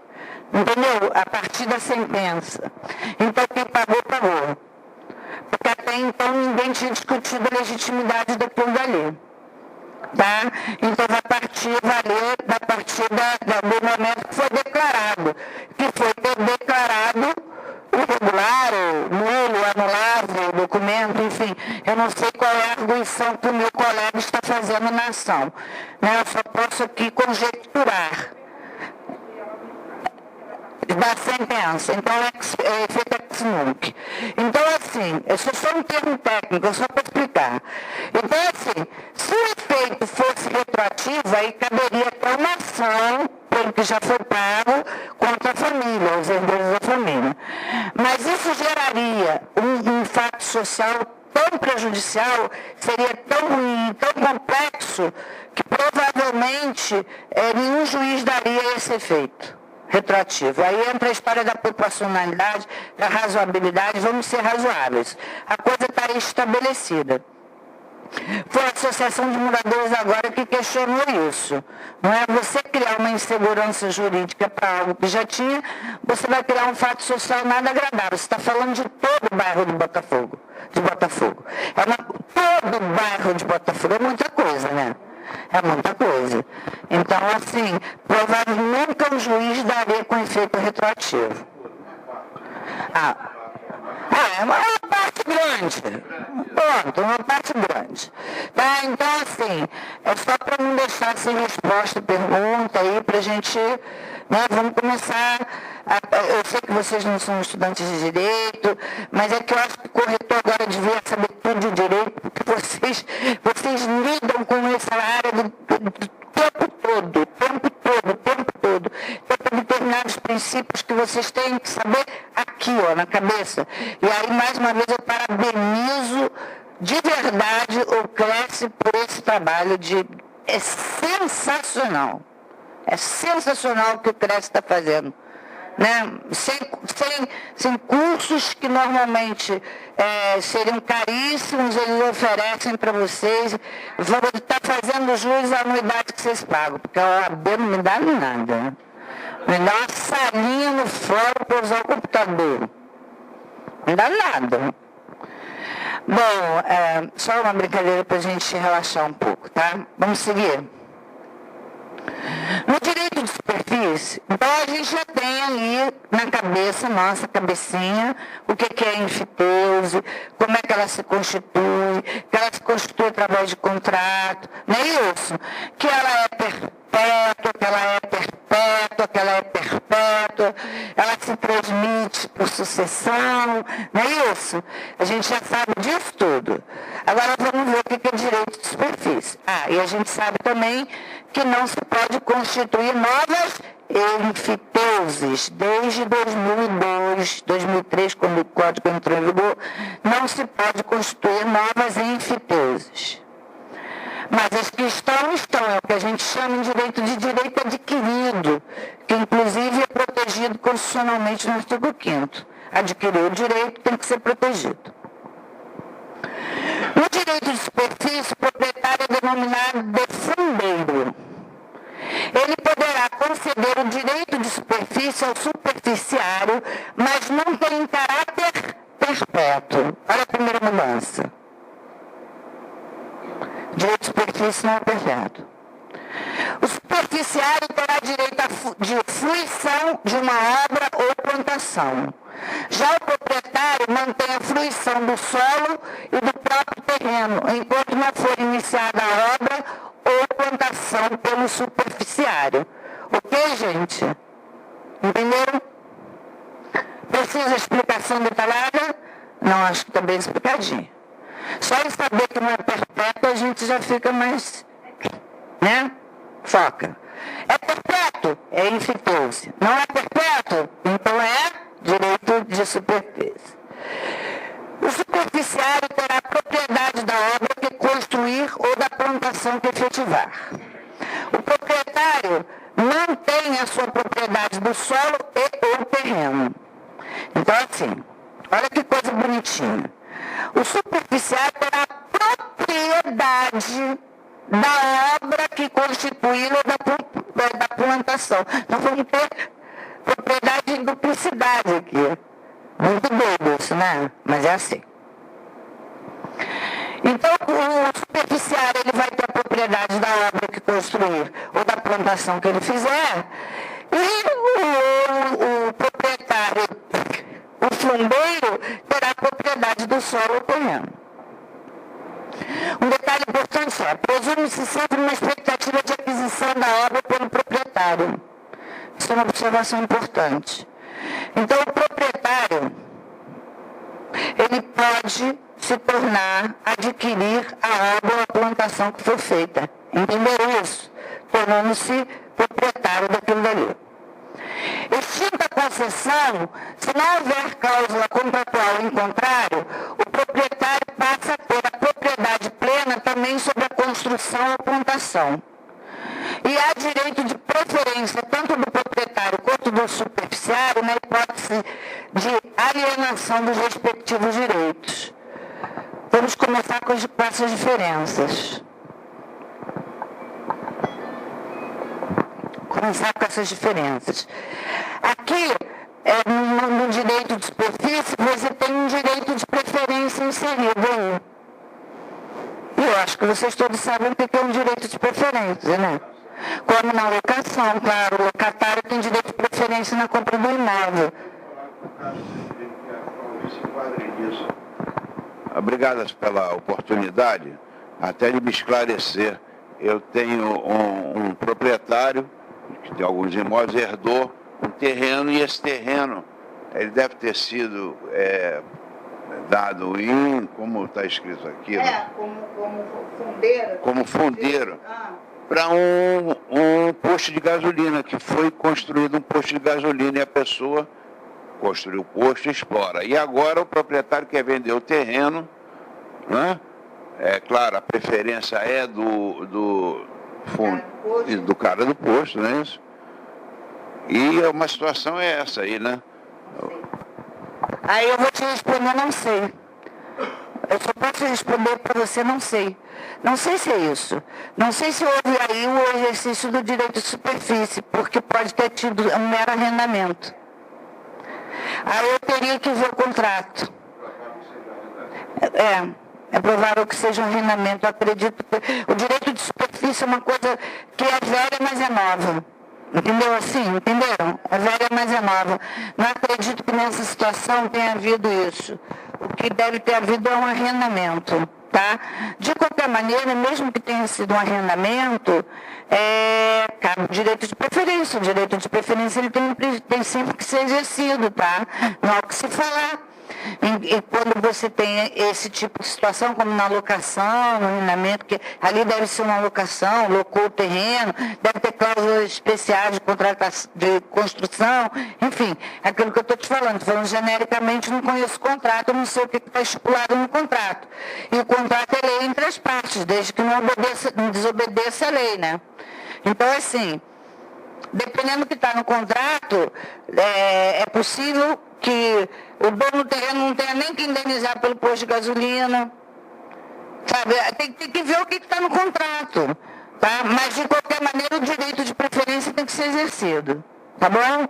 Entendeu? A partir da sentença. Então, quem pagou, pagou. Porque até então ninguém tinha discutido a legitimidade depois dali. Tá? Então vai valer a partir do momento que foi declarado. Que foi declarado irregular, ou nulo, anulável, documento, enfim. Eu não sei qual é a arguição que o meu colega está fazendo na ação. Né? Eu só posso aqui conjecturar da sentença. Então, é efeito ex nunc. Então, assim, isso é só um termo técnico, só para explicar. Então, assim, se o efeito fosse retroativo, aí caberia até uma ação, pelo que já foi pago, contra a família, os herdeiros da família. Mas isso geraria um fato social tão prejudicial, seria tão ruim, tão complexo, que provavelmente nenhum juiz daria esse efeito retroativo. Aí entra a história da proporcionalidade, da razoabilidade, vamos ser razoáveis. A coisa está estabelecida. Foi a Associação de Moradores agora que questionou isso. Não é você criar uma insegurança jurídica para algo que já tinha, você vai criar um fato social nada agradável. Você está falando de todo o bairro de Botafogo. Todo o bairro de Botafogo é muita coisa, né? É muita coisa. Então, assim, provavelmente nunca o juiz daria com efeito retroativo. É uma parte grande. Pronto, uma parte grande. Tá? Então, assim, é só para não deixar sem resposta a pergunta aí, para a gente, né, vamos começar. Eu sei que vocês não são estudantes de direito, mas é que eu acho que o corretor agora devia saber tudo de direito, porque vocês lidam com essa área do tempo todo. Então, tem determinados princípios que vocês têm que saber aqui, ó, na cabeça. E aí, mais uma vez, eu parabenizo de verdade o Clécio por esse trabalho é sensacional. É sensacional o que o Clécio está fazendo. Né? Sem cursos que normalmente seriam caríssimos, eles oferecem para vocês. Vou estar fazendo jus à anuidade que vocês pagam, porque a OAB não me dá nada. Né? Me dá uma salinha no fórum para usar o computador. Não dá nada. Bom, só uma brincadeira para a gente relaxar um pouco, tá? Vamos seguir. No direito de superfície, então a gente já tem ali na cabeça, nossa cabecinha, o que é enfiteuse, como é que ela se constitui, que ela se constitui através de contrato, não é isso? Que ela é perpétua, que ela é perpétua, que ela é perpétua, ela se transmite por sucessão, não é isso? A gente já sabe disso tudo. Agora vamos ver o que é direito de superfície. E a gente sabe também que não se pode constituir novas enfiteuses. Desde 2002, 2003, quando o Código entrou em vigor, não se pode constituir novas enfiteuses. Mas as que estão, é o que a gente chama de direito adquirido, que inclusive é protegido constitucionalmente no artigo 5º. Adquirir o direito tem que ser protegido. No direito de superfície, o proprietário é denominado de fundeiro. Ele poderá conceder o direito de superfície ao superficiário, mas não tem caráter perpétuo. Olha a primeira mudança. Direito de superfície não é perpétuo. O superficiário terá direito de fruição de uma obra ou plantação. Já o proprietário mantém a fruição do solo e do próprio terreno, enquanto não for iniciada a obra ou plantação pelo superficiário. Ok, gente? Entenderam? Precisa explicação detalhada? Não, acho que está bem explicadinho. Só em saber que não é perpétuo, a gente já fica mais, né? Foca. É perpétuo? É enfiteuse. Não é perpétuo? Então é direito de superfície. O superficiário terá a propriedade da obra que construir ou da plantação que efetivar. O proprietário mantém a sua propriedade do solo e ou terreno. Então, assim, olha que coisa bonitinha. O superficiário terá a propriedade da obra que constitui ou da plantação. Nós vamos ter propriedade em duplicidade aqui. Muito doido isso, né? Mas é assim. Então, o superficiário ele vai ter a propriedade da obra que construir ou da plantação que ele fizer, e o proprietário, o fundeiro, terá a propriedade do solo ou terreno. Um detalhe importante é, presume-se sempre uma expectativa de aquisição da obra pelo proprietário. Isso é uma observação importante. Então, o proprietário, ele pode se tornar, adquirir a obra ou a plantação que for feita. Entenderam isso? Tornando-se proprietário daquilo dali. Extinta a concessão, se não houver cláusula contratual em contrário, o proprietário passa a ter a propriedade plena também sobre a construção ou plantação. E há direito de preferência tanto do proprietário quanto do superficiário na hipótese de alienação dos respectivos direitos. Vamos começar com essas diferenças. Aqui, no direito de superfície, você tem um direito de preferência inserido aí. E eu acho que vocês todos sabem o que é um direito de preferência, né? Como na locação, claro, o locatário tem direito de preferência na compra do imóvel. Obrigado pela oportunidade, até de me esclarecer. Eu tenho um proprietário que tem alguns imóveis, herdou um terreno, e esse terreno ele deve ter sido dado em, como está escrito aqui, como fundeiro, para um posto de gasolina, que foi construído um posto de gasolina, e a pessoa construiu o posto e explora. E agora o proprietário quer vender o terreno, né? É claro, a preferência é do cara do posto, não é isso? E uma situação é essa aí, né? Aí eu vou te responder, não sei. Eu só posso responder para você, não sei. Não sei se é isso. Não sei se houve aí o exercício do direito de superfície, porque pode ter tido um mero arrendamento. Aí eu teria que ver o contrato. É provável que seja um arrendamento. Eu acredito que o direito de superfície difícil, é uma coisa que é velha, mas é nova. Entendeu assim? Entenderam? É velha, mas é nova. Não acredito que nessa situação tenha havido isso. O que deve ter havido é um arrendamento. Tá? De qualquer maneira, mesmo que tenha sido um arrendamento, cabe o direito de preferência. O direito de preferência ele tem sempre que ser exercido, tá? Não há o que se falar. E quando você tem esse tipo de situação, como na locação, no arrendamento, que ali deve ser uma locação, locou o terreno, deve ter cláusulas especiais de construção, enfim, é aquilo que eu estou te falando genericamente, não conheço o contrato, eu não sei o que está estipulado no contrato. E o contrato é lei entre as partes, desde que não desobedeça a lei, né? Então, assim, dependendo do que está no contrato, é possível que o dono do terreno não tenha nem que indenizar pelo posto de gasolina. Sabe? Tem que ver o que está no contrato. Tá? Mas, de qualquer maneira, o direito de preferência tem que ser exercido. Tá bom?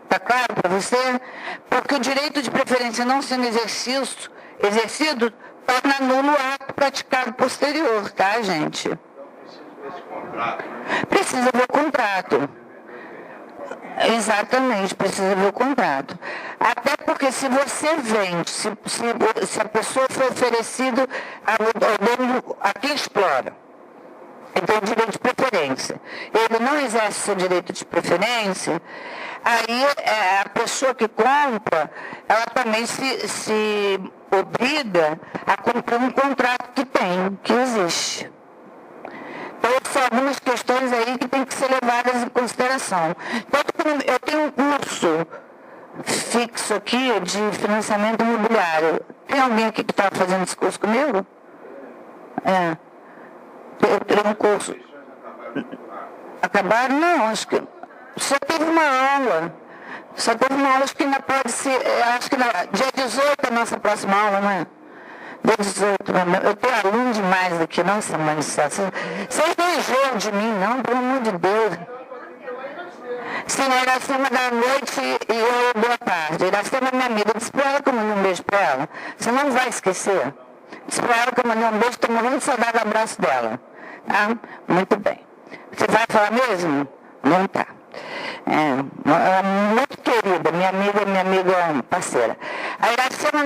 Tá claro para você? Porque o direito de preferência não sendo exercido torna nulo o ato praticado posterior, tá, gente? Precisa ver o contrato. Exatamente, precisa ver o contrato. Até porque se você vende, se a pessoa for oferecida ao dono a quem explora, ele tem o direito de preferência, ele não exerce seu direito de preferência, aí a pessoa que compra, ela também se obriga a cumprir um contrato que existe. Então, são algumas questões aí que têm que ser levadas em consideração. Tanto que eu tenho um curso fixo aqui de financiamento imobiliário. Tem alguém aqui que está fazendo esse curso comigo? Eu tenho um curso. Acabaram? Não, acho que só teve uma aula. Acho que ainda pode ser, acho que dia 18 é a nossa próxima aula, não é? Dia 18, eu tenho aluno demais aqui, não, Samanta. Vocês não enjoam de mim, não, pelo amor de Deus. Sim, a Iracema da noite e eu boa tarde. A Iracema é minha amiga. Diz pra ela que eu mandei um beijo pra ela. Você não vai esquecer. Diz pra ela que eu mandei um beijo, estou morrendo de saudade do abraço dela. Tá? Muito bem. Você vai falar mesmo? Não tá. Muito querida, minha amiga parceira. A Iracema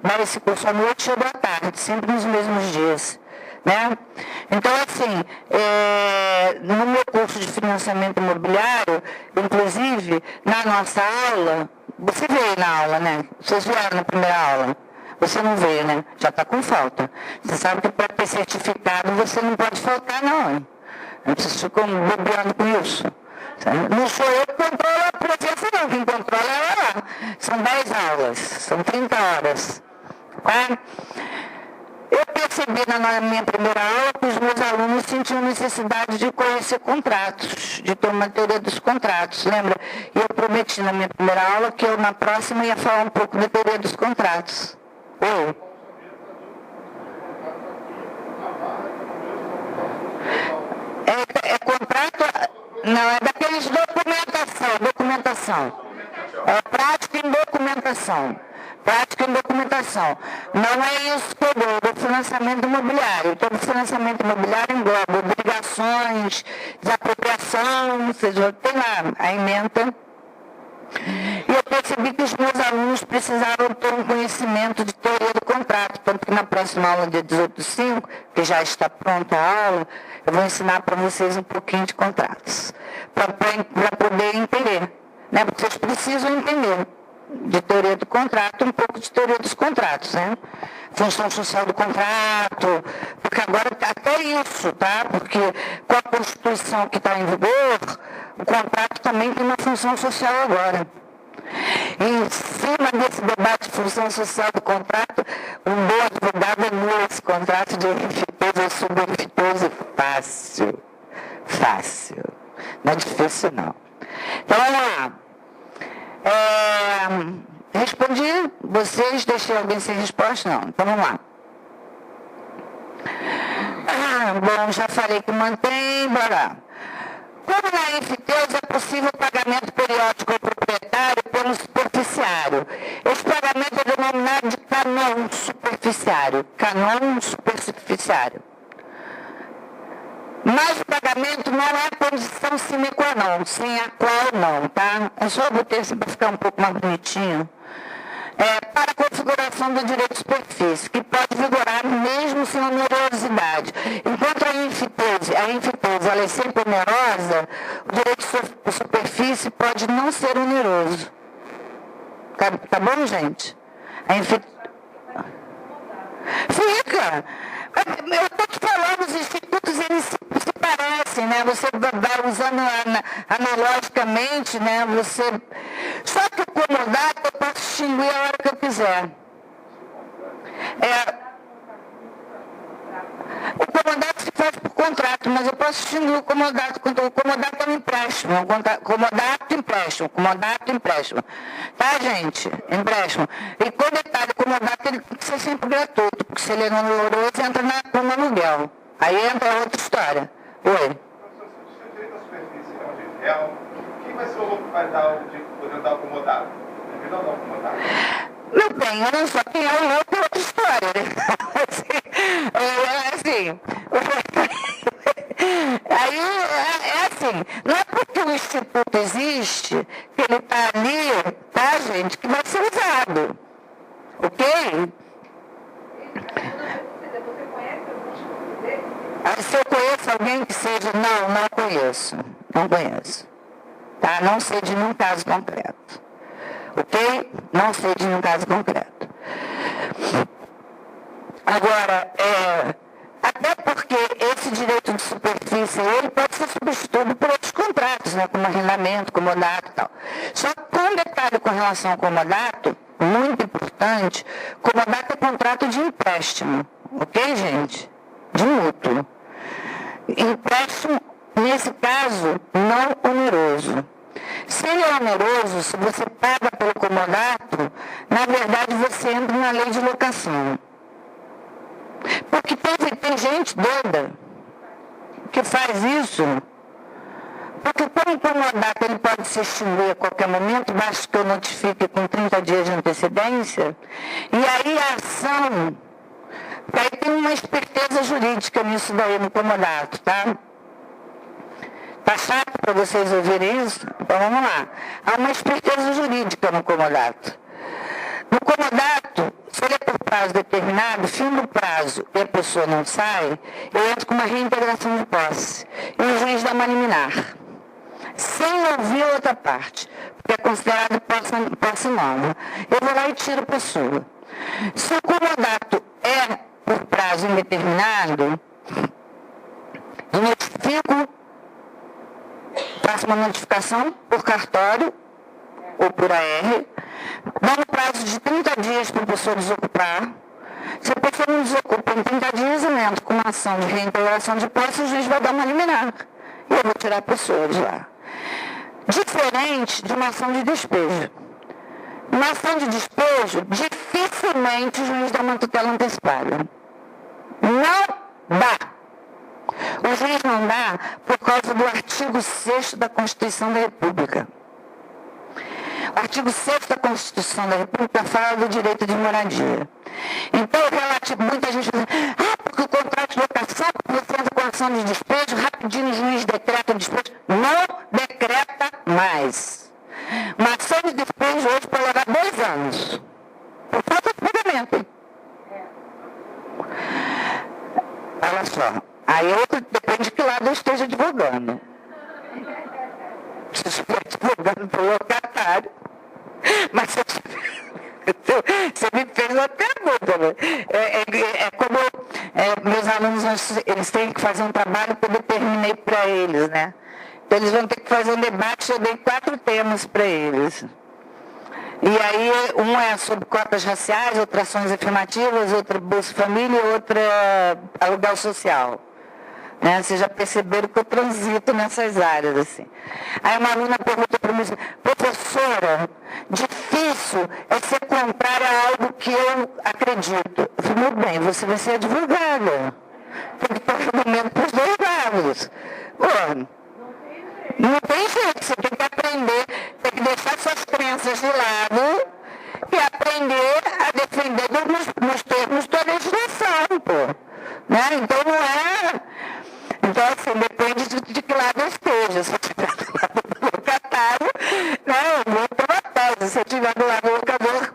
dá esse curso à noite e à tarde, sempre nos mesmos dias. Né? Então, assim, no meu curso de financiamento imobiliário, inclusive, na nossa aula, você veio na aula, né? Vocês vieram na primeira aula. Você não veio, né? Já está com falta. Você sabe que para ter certificado você não pode faltar, não, hein? Vocês ficam bobeando com isso. Não sou eu que controlo a presença, não. Quem controla é ela lá. São 10 aulas, são 30 horas. Tá? Eu percebi na minha primeira aula que os meus alunos sentiam necessidade de conhecer contratos, de ter uma teoria dos contratos, lembra? E eu prometi na minha primeira aula que eu, na próxima, ia falar um pouco da teoria dos contratos. Oi? É contrato... Não, é daqueles documentação. É prática em documentação. Não é isso que eu dou do financiamento imobiliário. Então, o financiamento imobiliário engloba obrigações, desapropriação, vocês vão ter lá a ementa. E eu percebi que os meus alunos precisavam ter um conhecimento de teoria do contrato, tanto que na próxima aula, dia 18/5, que já está pronta a aula, eu vou ensinar para vocês um pouquinho de contratos, para poder entender, né? Porque vocês precisam entender de teoria do contrato, um pouco de teoria dos contratos, né? Função social do contrato, porque agora até isso, tá? Porque com a Constituição que está em vigor, o contrato também tem uma função social agora. E em cima desse debate de função social do contrato, um bom advogado anula esse contrato de enfitoso ou subenfitoso fácil. Não é difícil, não. Então, vamos lá. Respondi vocês, deixei alguém sem resposta? Não. Então, vamos lá. Bom, já falei que mantém, bora lá. Como na IFTEUS é possível o pagamento periódico ao proprietário pelo superficiário? Esse pagamento é denominado de canon superficiário. Mas o pagamento não é condição sine qua non, sem a qual não, tá? Eu só botei assim para ficar um pouco mais bonitinho. Para a configuração do direito de superfície, que pode vigorar mesmo sem onerosidade. Enquanto a enfitese ela é sempre onerosa, o direito de superfície pode não ser oneroso. Tá bom, gente? Fica! Eu estou te falando, os institutos, eles se parecem, né? Você vai usando analogicamente, né? Só que o comodato eu posso extinguir a hora que eu quiser. O comodato se faz por contrato, mas eu posso extinguir o comodato. O comodato é um empréstimo. Comodato, empréstimo. Tá, gente? Empréstimo. E com detalhe, o comodato ele tem que ser sempre gratuito, porque se ele é não oneroso, entra como aluguel. Aí entra outra história. Oi. Se o direito à superfície é um direito real, quem vai ser o louco que vai poder dar o comodato? Ele não dá o comodato. Meu bem, eu não sei quem é o louco, é outra história, né? Aí, assim, não é porque o instituto existe que ele está ali, tá, gente, que vai ser usado. Ok? Você conhece algum instituto dele? Se eu conheço alguém que seja... Não conheço. Não conheço. Tá? Não sei de nenhum caso concreto. Ok? Não sei de nenhum caso concreto. Agora, até porque esse direito de superfície, ele pode ser substituído por outros contratos, né, como arrendamento, comodato e tal. Só que com detalhe com relação ao comodato, muito importante, comodato é contrato de empréstimo, ok, gente? De mútuo. Empréstimo, nesse caso, não oneroso. Se ele é oneroso, se você paga pelo comodato, na verdade você entra na lei de locação. Porque tem gente doida que faz isso. Porque como o comodato ele pode se extinguir a qualquer momento, basta que eu notifique com 30 dias de antecedência, e aí a ação, aí tem uma esperteza jurídica nisso daí no comodato, tá? Tá chato para vocês ouvirem isso? Então vamos lá. Há uma esperteza jurídica no comodato. No comodato, se ele é por prazo determinado, fim do prazo e a pessoa não sai, eu entro com uma reintegração de posse. E o juiz dá uma liminar. Sem ouvir a outra parte, porque é considerado posse nova. Eu vou lá e tiro a pessoa. Se o comodato é por prazo indeterminado, eu notifico, faço uma notificação por cartório ou por AR, dá um prazo de 30 dias para a pessoa desocupar. Se a pessoa não desocupa em 30 dias, eu entro com uma ação de reintegração de posse, o juiz vai dar uma liminar. E eu vou tirar a pessoa de lá. Diferente de uma ação de despejo. Uma ação de despejo, dificilmente o juiz dá uma tutela antecipada. Não dá. O juiz não dá por causa do artigo 6º da Constituição da República. O artigo 6º da Constituição da República fala do direito de moradia. Então, muita gente diz, porque o contrato de locação, você entra com ação de despejo, rapidinho o juiz decreta o despejo. Não decreta mais. Uma ação de despejo hoje pode levar 2 anos. Por falta de pagamento. Olha só. Aí depende de que lado eu esteja advogando. Se eu estiver advogando para o locatário, mas se você me fez uma pergunta, né? É como meus alunos, eles têm que fazer um trabalho que eu determinei para eles, né? Então eles vão ter que fazer um debate, eu dei 4 temas para eles. E aí, um é sobre cotas raciais, outra ações afirmativas, outra Bolsa Família e outra aluguel social. Né? Vocês já perceberam que eu transito nessas áreas, assim. Aí uma aluna perguntou para mim, professora, difícil é ser contrária a algo que eu acredito. Eu falei, meu bem, você vai ser advogada. Tem que ter argumento para os 2 lados. Bom, não tem jeito, você tem que aprender, tem que deixar suas crenças de lado e aprender a defender nos termos da legislação, pô. Né? Então não é... Então, assim, você estiver do lado do locador.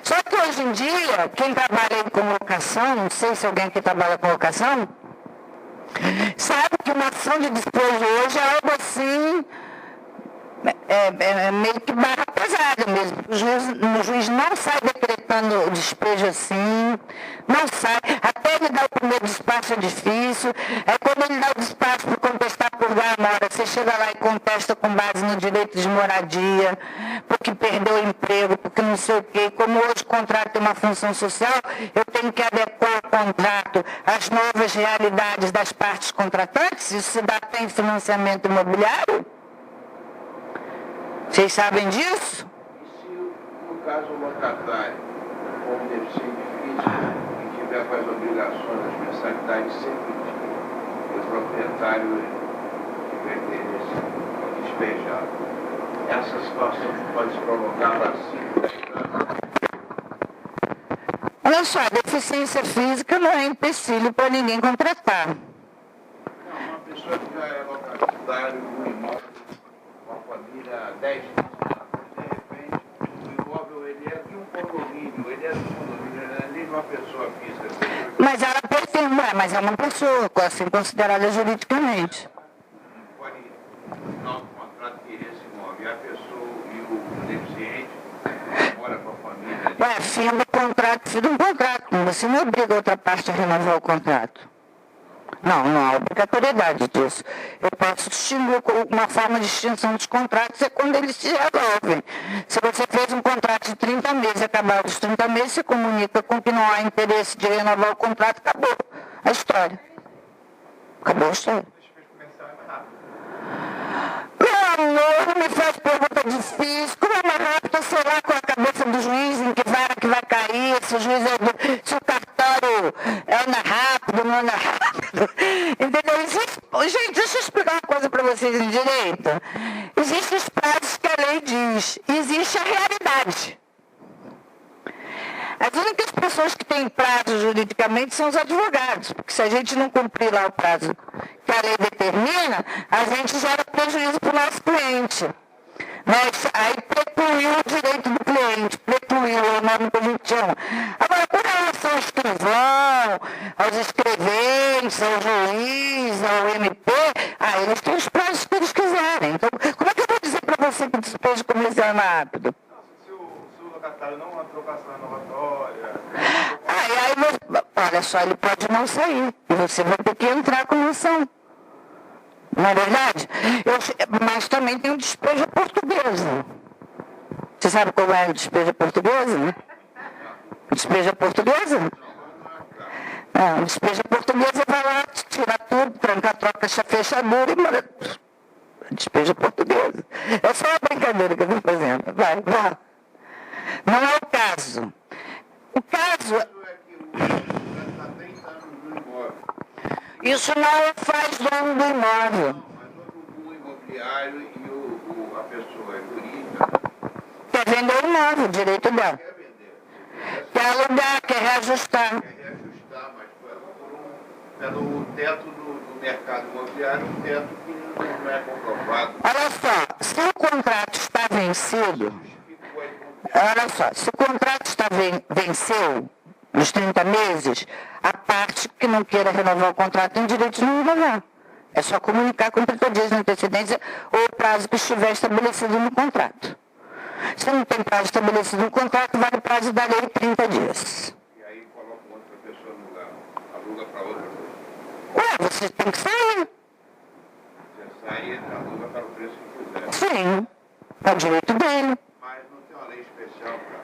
Só que hoje em dia, quem trabalha com locação, não sei se alguém aqui trabalha com locação, sabe que uma ação de despojo hoje é algo assim, meio que barra pesada mesmo. O juiz não sai decretando o despejo assim, não sai. Até ele dar o primeiro despacho é difícil. É quando ele dá o despacho para contestar por mora, você chega lá e contesta com base no direito de moradia, porque perdeu o emprego, porque não sei o quê. Como hoje o contrato tem uma função social, eu tenho que adequar o contrato às novas realidades das partes contratantes. Isso se dá até em financiamento imobiliário. Vocês sabem disso? E se, no caso, o locatário, com um deficiente físico, que tiver com as obrigações, as mensalidades sempre e o proprietário tiver interesse em despejar, essa situação pode se prolongar para 5, 10 anos? Olha só, a deficiência física não é empecilho para ninguém contratar. Não, uma pessoa que já é locatário do imóvel, uma família há 10 anos, de repente, o imóvel ele é de um condomínio, ele é de uma pessoa física. Mas ela pertence, mas é uma pessoa, assim, considerada juridicamente. Pode, no final do contrato, querer esse imóvel, e a pessoa e o deficiente mora com a família. Fim do contrato. Você não obriga a outra parte a renovar o contrato. Não há obrigatoriedade disso. Eu posso distinguir uma forma de extinção dos contratos é quando eles se resolvem. Se você fez um contrato de 30 meses, acabar os 30 meses, você comunica com que não há interesse de renovar o contrato, acabou a história. Acabou a história. Meu amor, não me faz pergunta difícil. Como é mais rápido, sei lá, com a cabeça do juiz, em que vara que vai cair, se o juiz se o cartório anda rápido, não anda rápido. Entendeu? Gente, deixa eu explicar uma coisa para vocês em direito. Existem os prazos que a lei diz. Existe a realidade. As únicas pessoas que têm prazo juridicamente são os advogados, porque se a gente não cumprir lá o prazo que a lei determina, a gente gera prejuízo para o nosso cliente. Mas aí precluiu o direito do cliente, precluiu o nome que a gente chama. Agora, com relação ao escrivão, aos escreventes, ao juiz, ao MP, eles têm os prazos que eles quiserem. Então, como é que eu vou dizer para você que o despejo comercial é mais rápido? Se o locatário não entrou com ação renovatória... Olha só, ele pode não sair. E você vai ter que entrar com ação. Não é verdade? Mas também tem o despejo portuguesa. Você sabe como é o despejo portuguesa, né? O despejo portuguesa? Não, o despejo portuguesa vai lá, tira tudo, tranca, troca a fechadura e manda. Despejo portuguesa. É só uma brincadeira que eu estou fazendo. Vai. Não é o caso. O caso... Isso não faz dono do imóvel. Mas o imobiliário e a pessoa jurídica quer vender o imóvel, o direito dela. quer vender. Quer alugar, quer reajustar. Quer reajustar, mas pelo teto do mercado imobiliário, um teto que não é comprovado. Olha só, se o contrato está vencido, se o contrato venceu nos 30 meses, a parte que não queira renovar o contrato tem direito de não renovar. É só comunicar com 30 dias de antecedência ou o prazo que estiver estabelecido no contrato. Se não tem prazo estabelecido no contrato, vale o prazo da lei 30 dias. E aí coloca outra pessoa no lugar, aluga para outra pessoa. Você tem que sair. Você sai e aluga para o preço que quiser. Sim, é o direito dele. Mas não tem uma lei especial para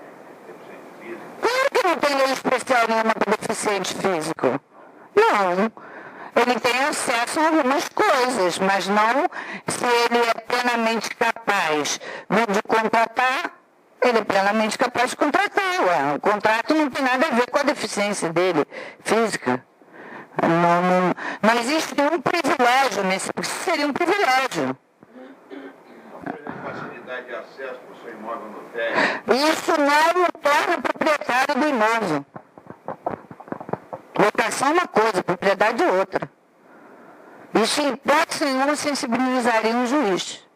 deficiente físico? Claro que não tem lei especial nenhuma para deficiente físico. Não. Ele tem acesso a algumas coisas, mas não se ele é plenamente capaz de contratar, ele é plenamente capaz de contratar. O contrato não tem nada a ver com a deficiência dele, física. Não existe nenhum privilégio nesse, porque seria um privilégio. Facilidade de acesso para o seu imóvel no térreo. Isso não o torna proprietário do imóvel. Locação é uma coisa, propriedade é outra. Isso, em hipótese nenhuma, sensibilizaria um juiz.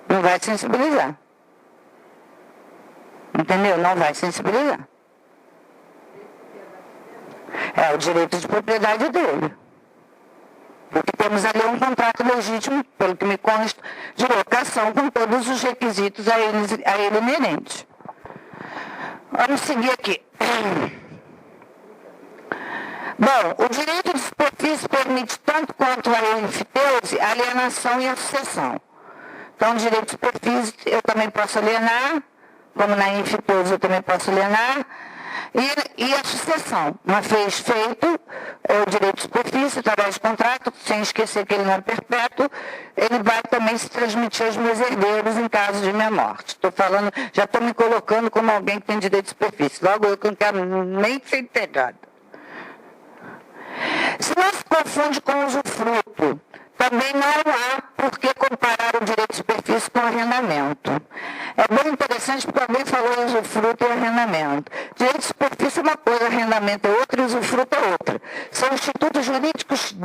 Não vai sensibilizar. Entendeu? Não vai sensibilizar. É o direito de propriedade dele. Porque temos ali um contrato legítimo, pelo que me consta, de locação com todos os requisitos a ele inerentes. Vamos seguir aqui. Bom, o direito de superfície permite tanto quanto a enfiteuse, a alienação e a sucessão. Então, o direito de superfície eu também posso alienar, como na enfiteuse eu também posso alienar, e a sucessão. Uma vez feito, é o direito de superfície, através de contrato, sem esquecer que ele não é perpétuo, ele vai também se transmitir aos meus herdeiros em caso de minha morte. Estou falando, já estou me colocando como alguém que tem direito de superfície. Logo eu que não quero nem ser integrado. Se não se confunde com usufruto, também não há por que comparar o direito de superfície com o arrendamento. É bem interessante porque alguém falou em usufruto e arrendamento. Direito de superfície é uma coisa, arrendamento é outra e usufruto é outra. São institutos jurídicos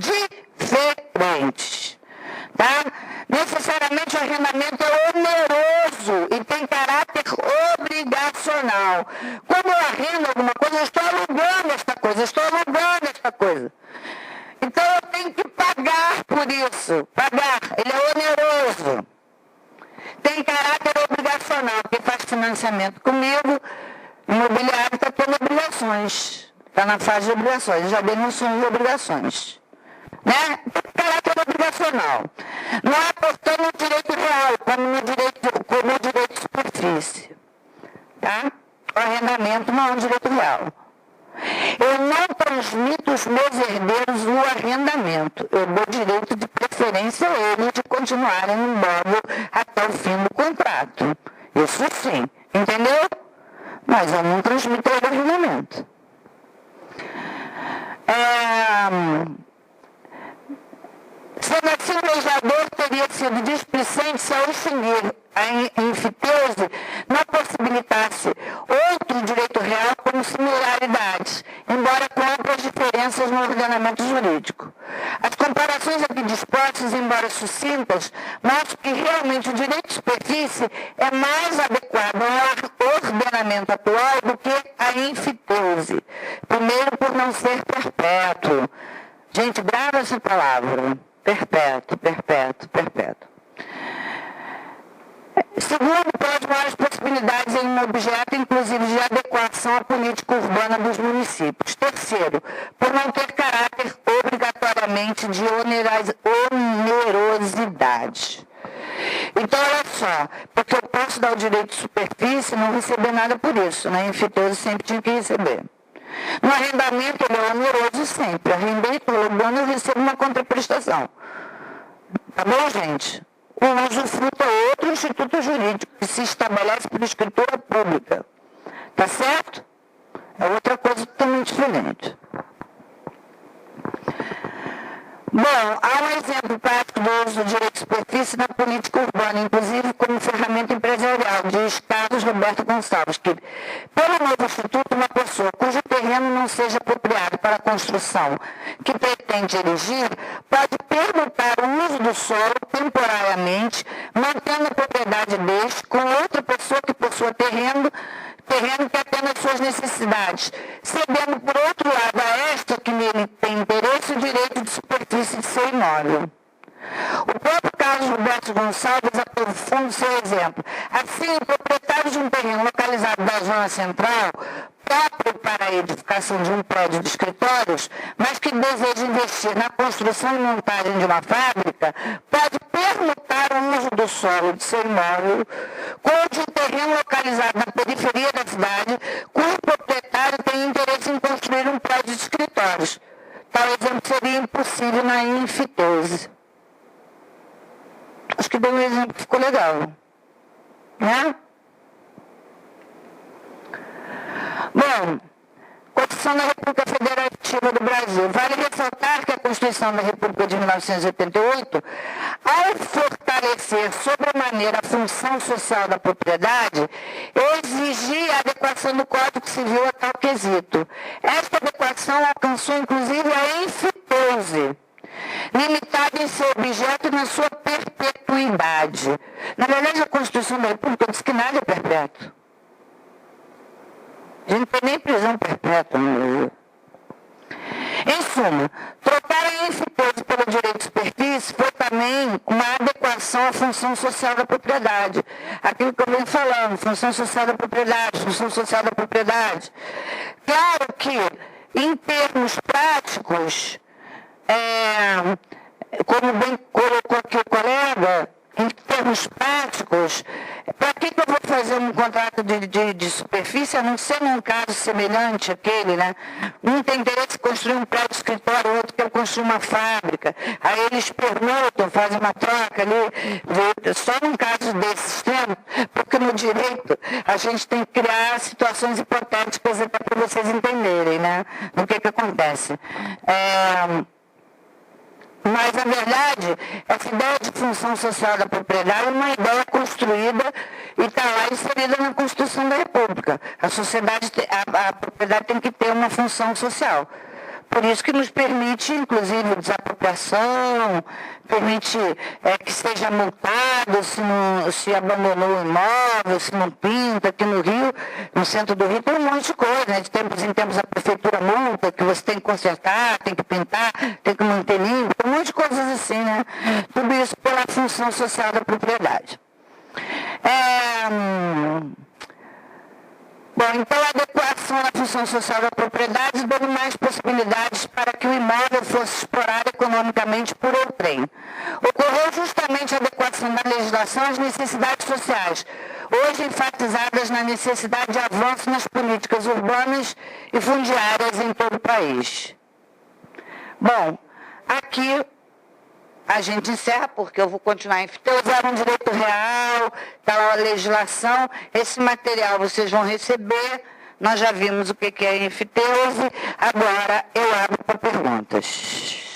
diferentes. Tá? Necessariamente o arrendamento é oneroso e tem caráter obrigacional. Quando eu arrendo alguma coisa, eu estou alugando esta coisa, Então eu tenho que pagar por isso. Pagar, ele é oneroso. Tem caráter obrigacional, porque faz financiamento comigo, imobiliário está tendo obrigações. Está na fase de obrigações, já denunciou as obrigações. Né? Caráter obrigacional. Não há, portanto, no direito real, como no direito de superfície. Tá? O arrendamento não é um direito real. Eu não transmito os meus herdeiros o arrendamento. Eu dou direito de preferência a eles de continuarem no imóvel até o fim do contrato. Isso sim. Entendeu? Mas eu não transmito o arrendamento. Sendo assim, o legislador teria sido displicente se ao extinguir a enfiteuse não possibilitasse outro direito real como similaridades, embora com amplas diferenças no ordenamento jurídico. As comparações aqui dispostas, embora sucintas, mostram que realmente o direito de superfície é mais adequado ao ordenamento atual do que a enfiteuse. Primeiro, por não ser perpétuo. Gente, grava essa palavra. Perpétuo, perpétuo, perpétuo. Segundo, pode maiores possibilidades em um objeto, inclusive de adequação à política urbana dos municípios. Terceiro, por não ter caráter obrigatoriamente de onerosidade. Então, olha só, porque eu posso dar o direito de superfície e não receber nada por isso, né? Enfiteuse sempre tinha que receber. No arrendamento, ele é oneroso sempre. Arrendei, estou alugando, eu recebo uma contraprestação. Tá bom, gente? O usufruto é outro instituto jurídico que se estabelece por escritura pública. Tá certo? É outra coisa totalmente diferente. Bom, há um exemplo prático do uso do direito de superfície na política urbana, inclusive como ferramenta empresarial, diz Carlos Roberto Gonçalves, que, pelo novo instituto, uma pessoa cujo terreno não seja apropriado para a construção que pretende erigir, pode permutar o uso do solo temporariamente, mantendo a propriedade deste com outra pessoa que possua terreno que atenda às suas necessidades, cedendo, por outro lado, a esta que nele tem interesse o direito de superfície de seu imóvel. O próprio Carlos Roberto Gonçalves aprofunda o seu exemplo. Assim, o proprietário de um terreno localizado na zona central, próprio para a edificação de um prédio de escritórios, mas que deseja investir na construção e montagem de uma fábrica, pode permutar o uso do solo de seu imóvel com o de um terreno localizado na periferia da cidade, cujo proprietário tem interesse em construir um prédio de escritórios. Tal exemplo seria impossível na enfiteuse. Acho que deu um exemplo que ficou legal. Né? Bom, Constituição da República Federativa do Brasil. Vale ressaltar que a Constituição da República de 1988, ao fortalecer sobremaneira a função social da propriedade, exigia a adequação do Código Civil a tal quesito. Esta adequação alcançou inclusive a enfiteuse, limitada em seu objeto e na sua perpetuidade. Na verdade, a Constituição da República diz que nada é perpétuo. A gente não tem nem prisão perpétua no Brasil. Em suma, trocar a enfiteuse pelo direito de superfície foi também uma adequação à função social da propriedade. Aquilo que eu venho falando, função social da propriedade, função social da propriedade. Claro que, em termos práticos, como bem colocou aqui o colega, em termos práticos, para que eu vou fazer um contrato de superfície, a não ser num caso semelhante àquele, né? Um tem interesse em construir um prédio de escritório, o outro quer construir uma fábrica. Aí eles permutam, fazem uma troca ali, só num caso desse extremo, porque no direito a gente tem que criar situações hipotéticas até para vocês entenderem, né? Do que acontece. Mas, na verdade, essa ideia de função social da propriedade é uma ideia construída e está lá inserida na Constituição da República. A sociedade, a propriedade tem que ter uma função social. Por isso que nos permite, inclusive, desapropriação, permite que seja multado se abandonou o imóvel, se não pinta. Aqui no Rio, no centro do Rio, tem um monte de coisa, né? De tempos em tempos a prefeitura multa, que você tem que consertar, tem que pintar, tem que manter limpo, um monte de coisas assim, né? Tudo isso pela função social da propriedade. Bom, então a adequação à função social da propriedade dando mais possibilidades para que o imóvel fosse explorado economicamente por outrem. Ocorreu justamente a adequação da legislação às necessidades sociais, hoje enfatizadas na necessidade de avanço nas políticas urbanas e fundiárias em todo o país. Bom, aqui a gente encerra, porque eu vou continuar em enfiteuse, é um direito real, está lá a legislação, esse material vocês vão receber, nós já vimos o que é enfiteuse, agora eu abro para perguntas.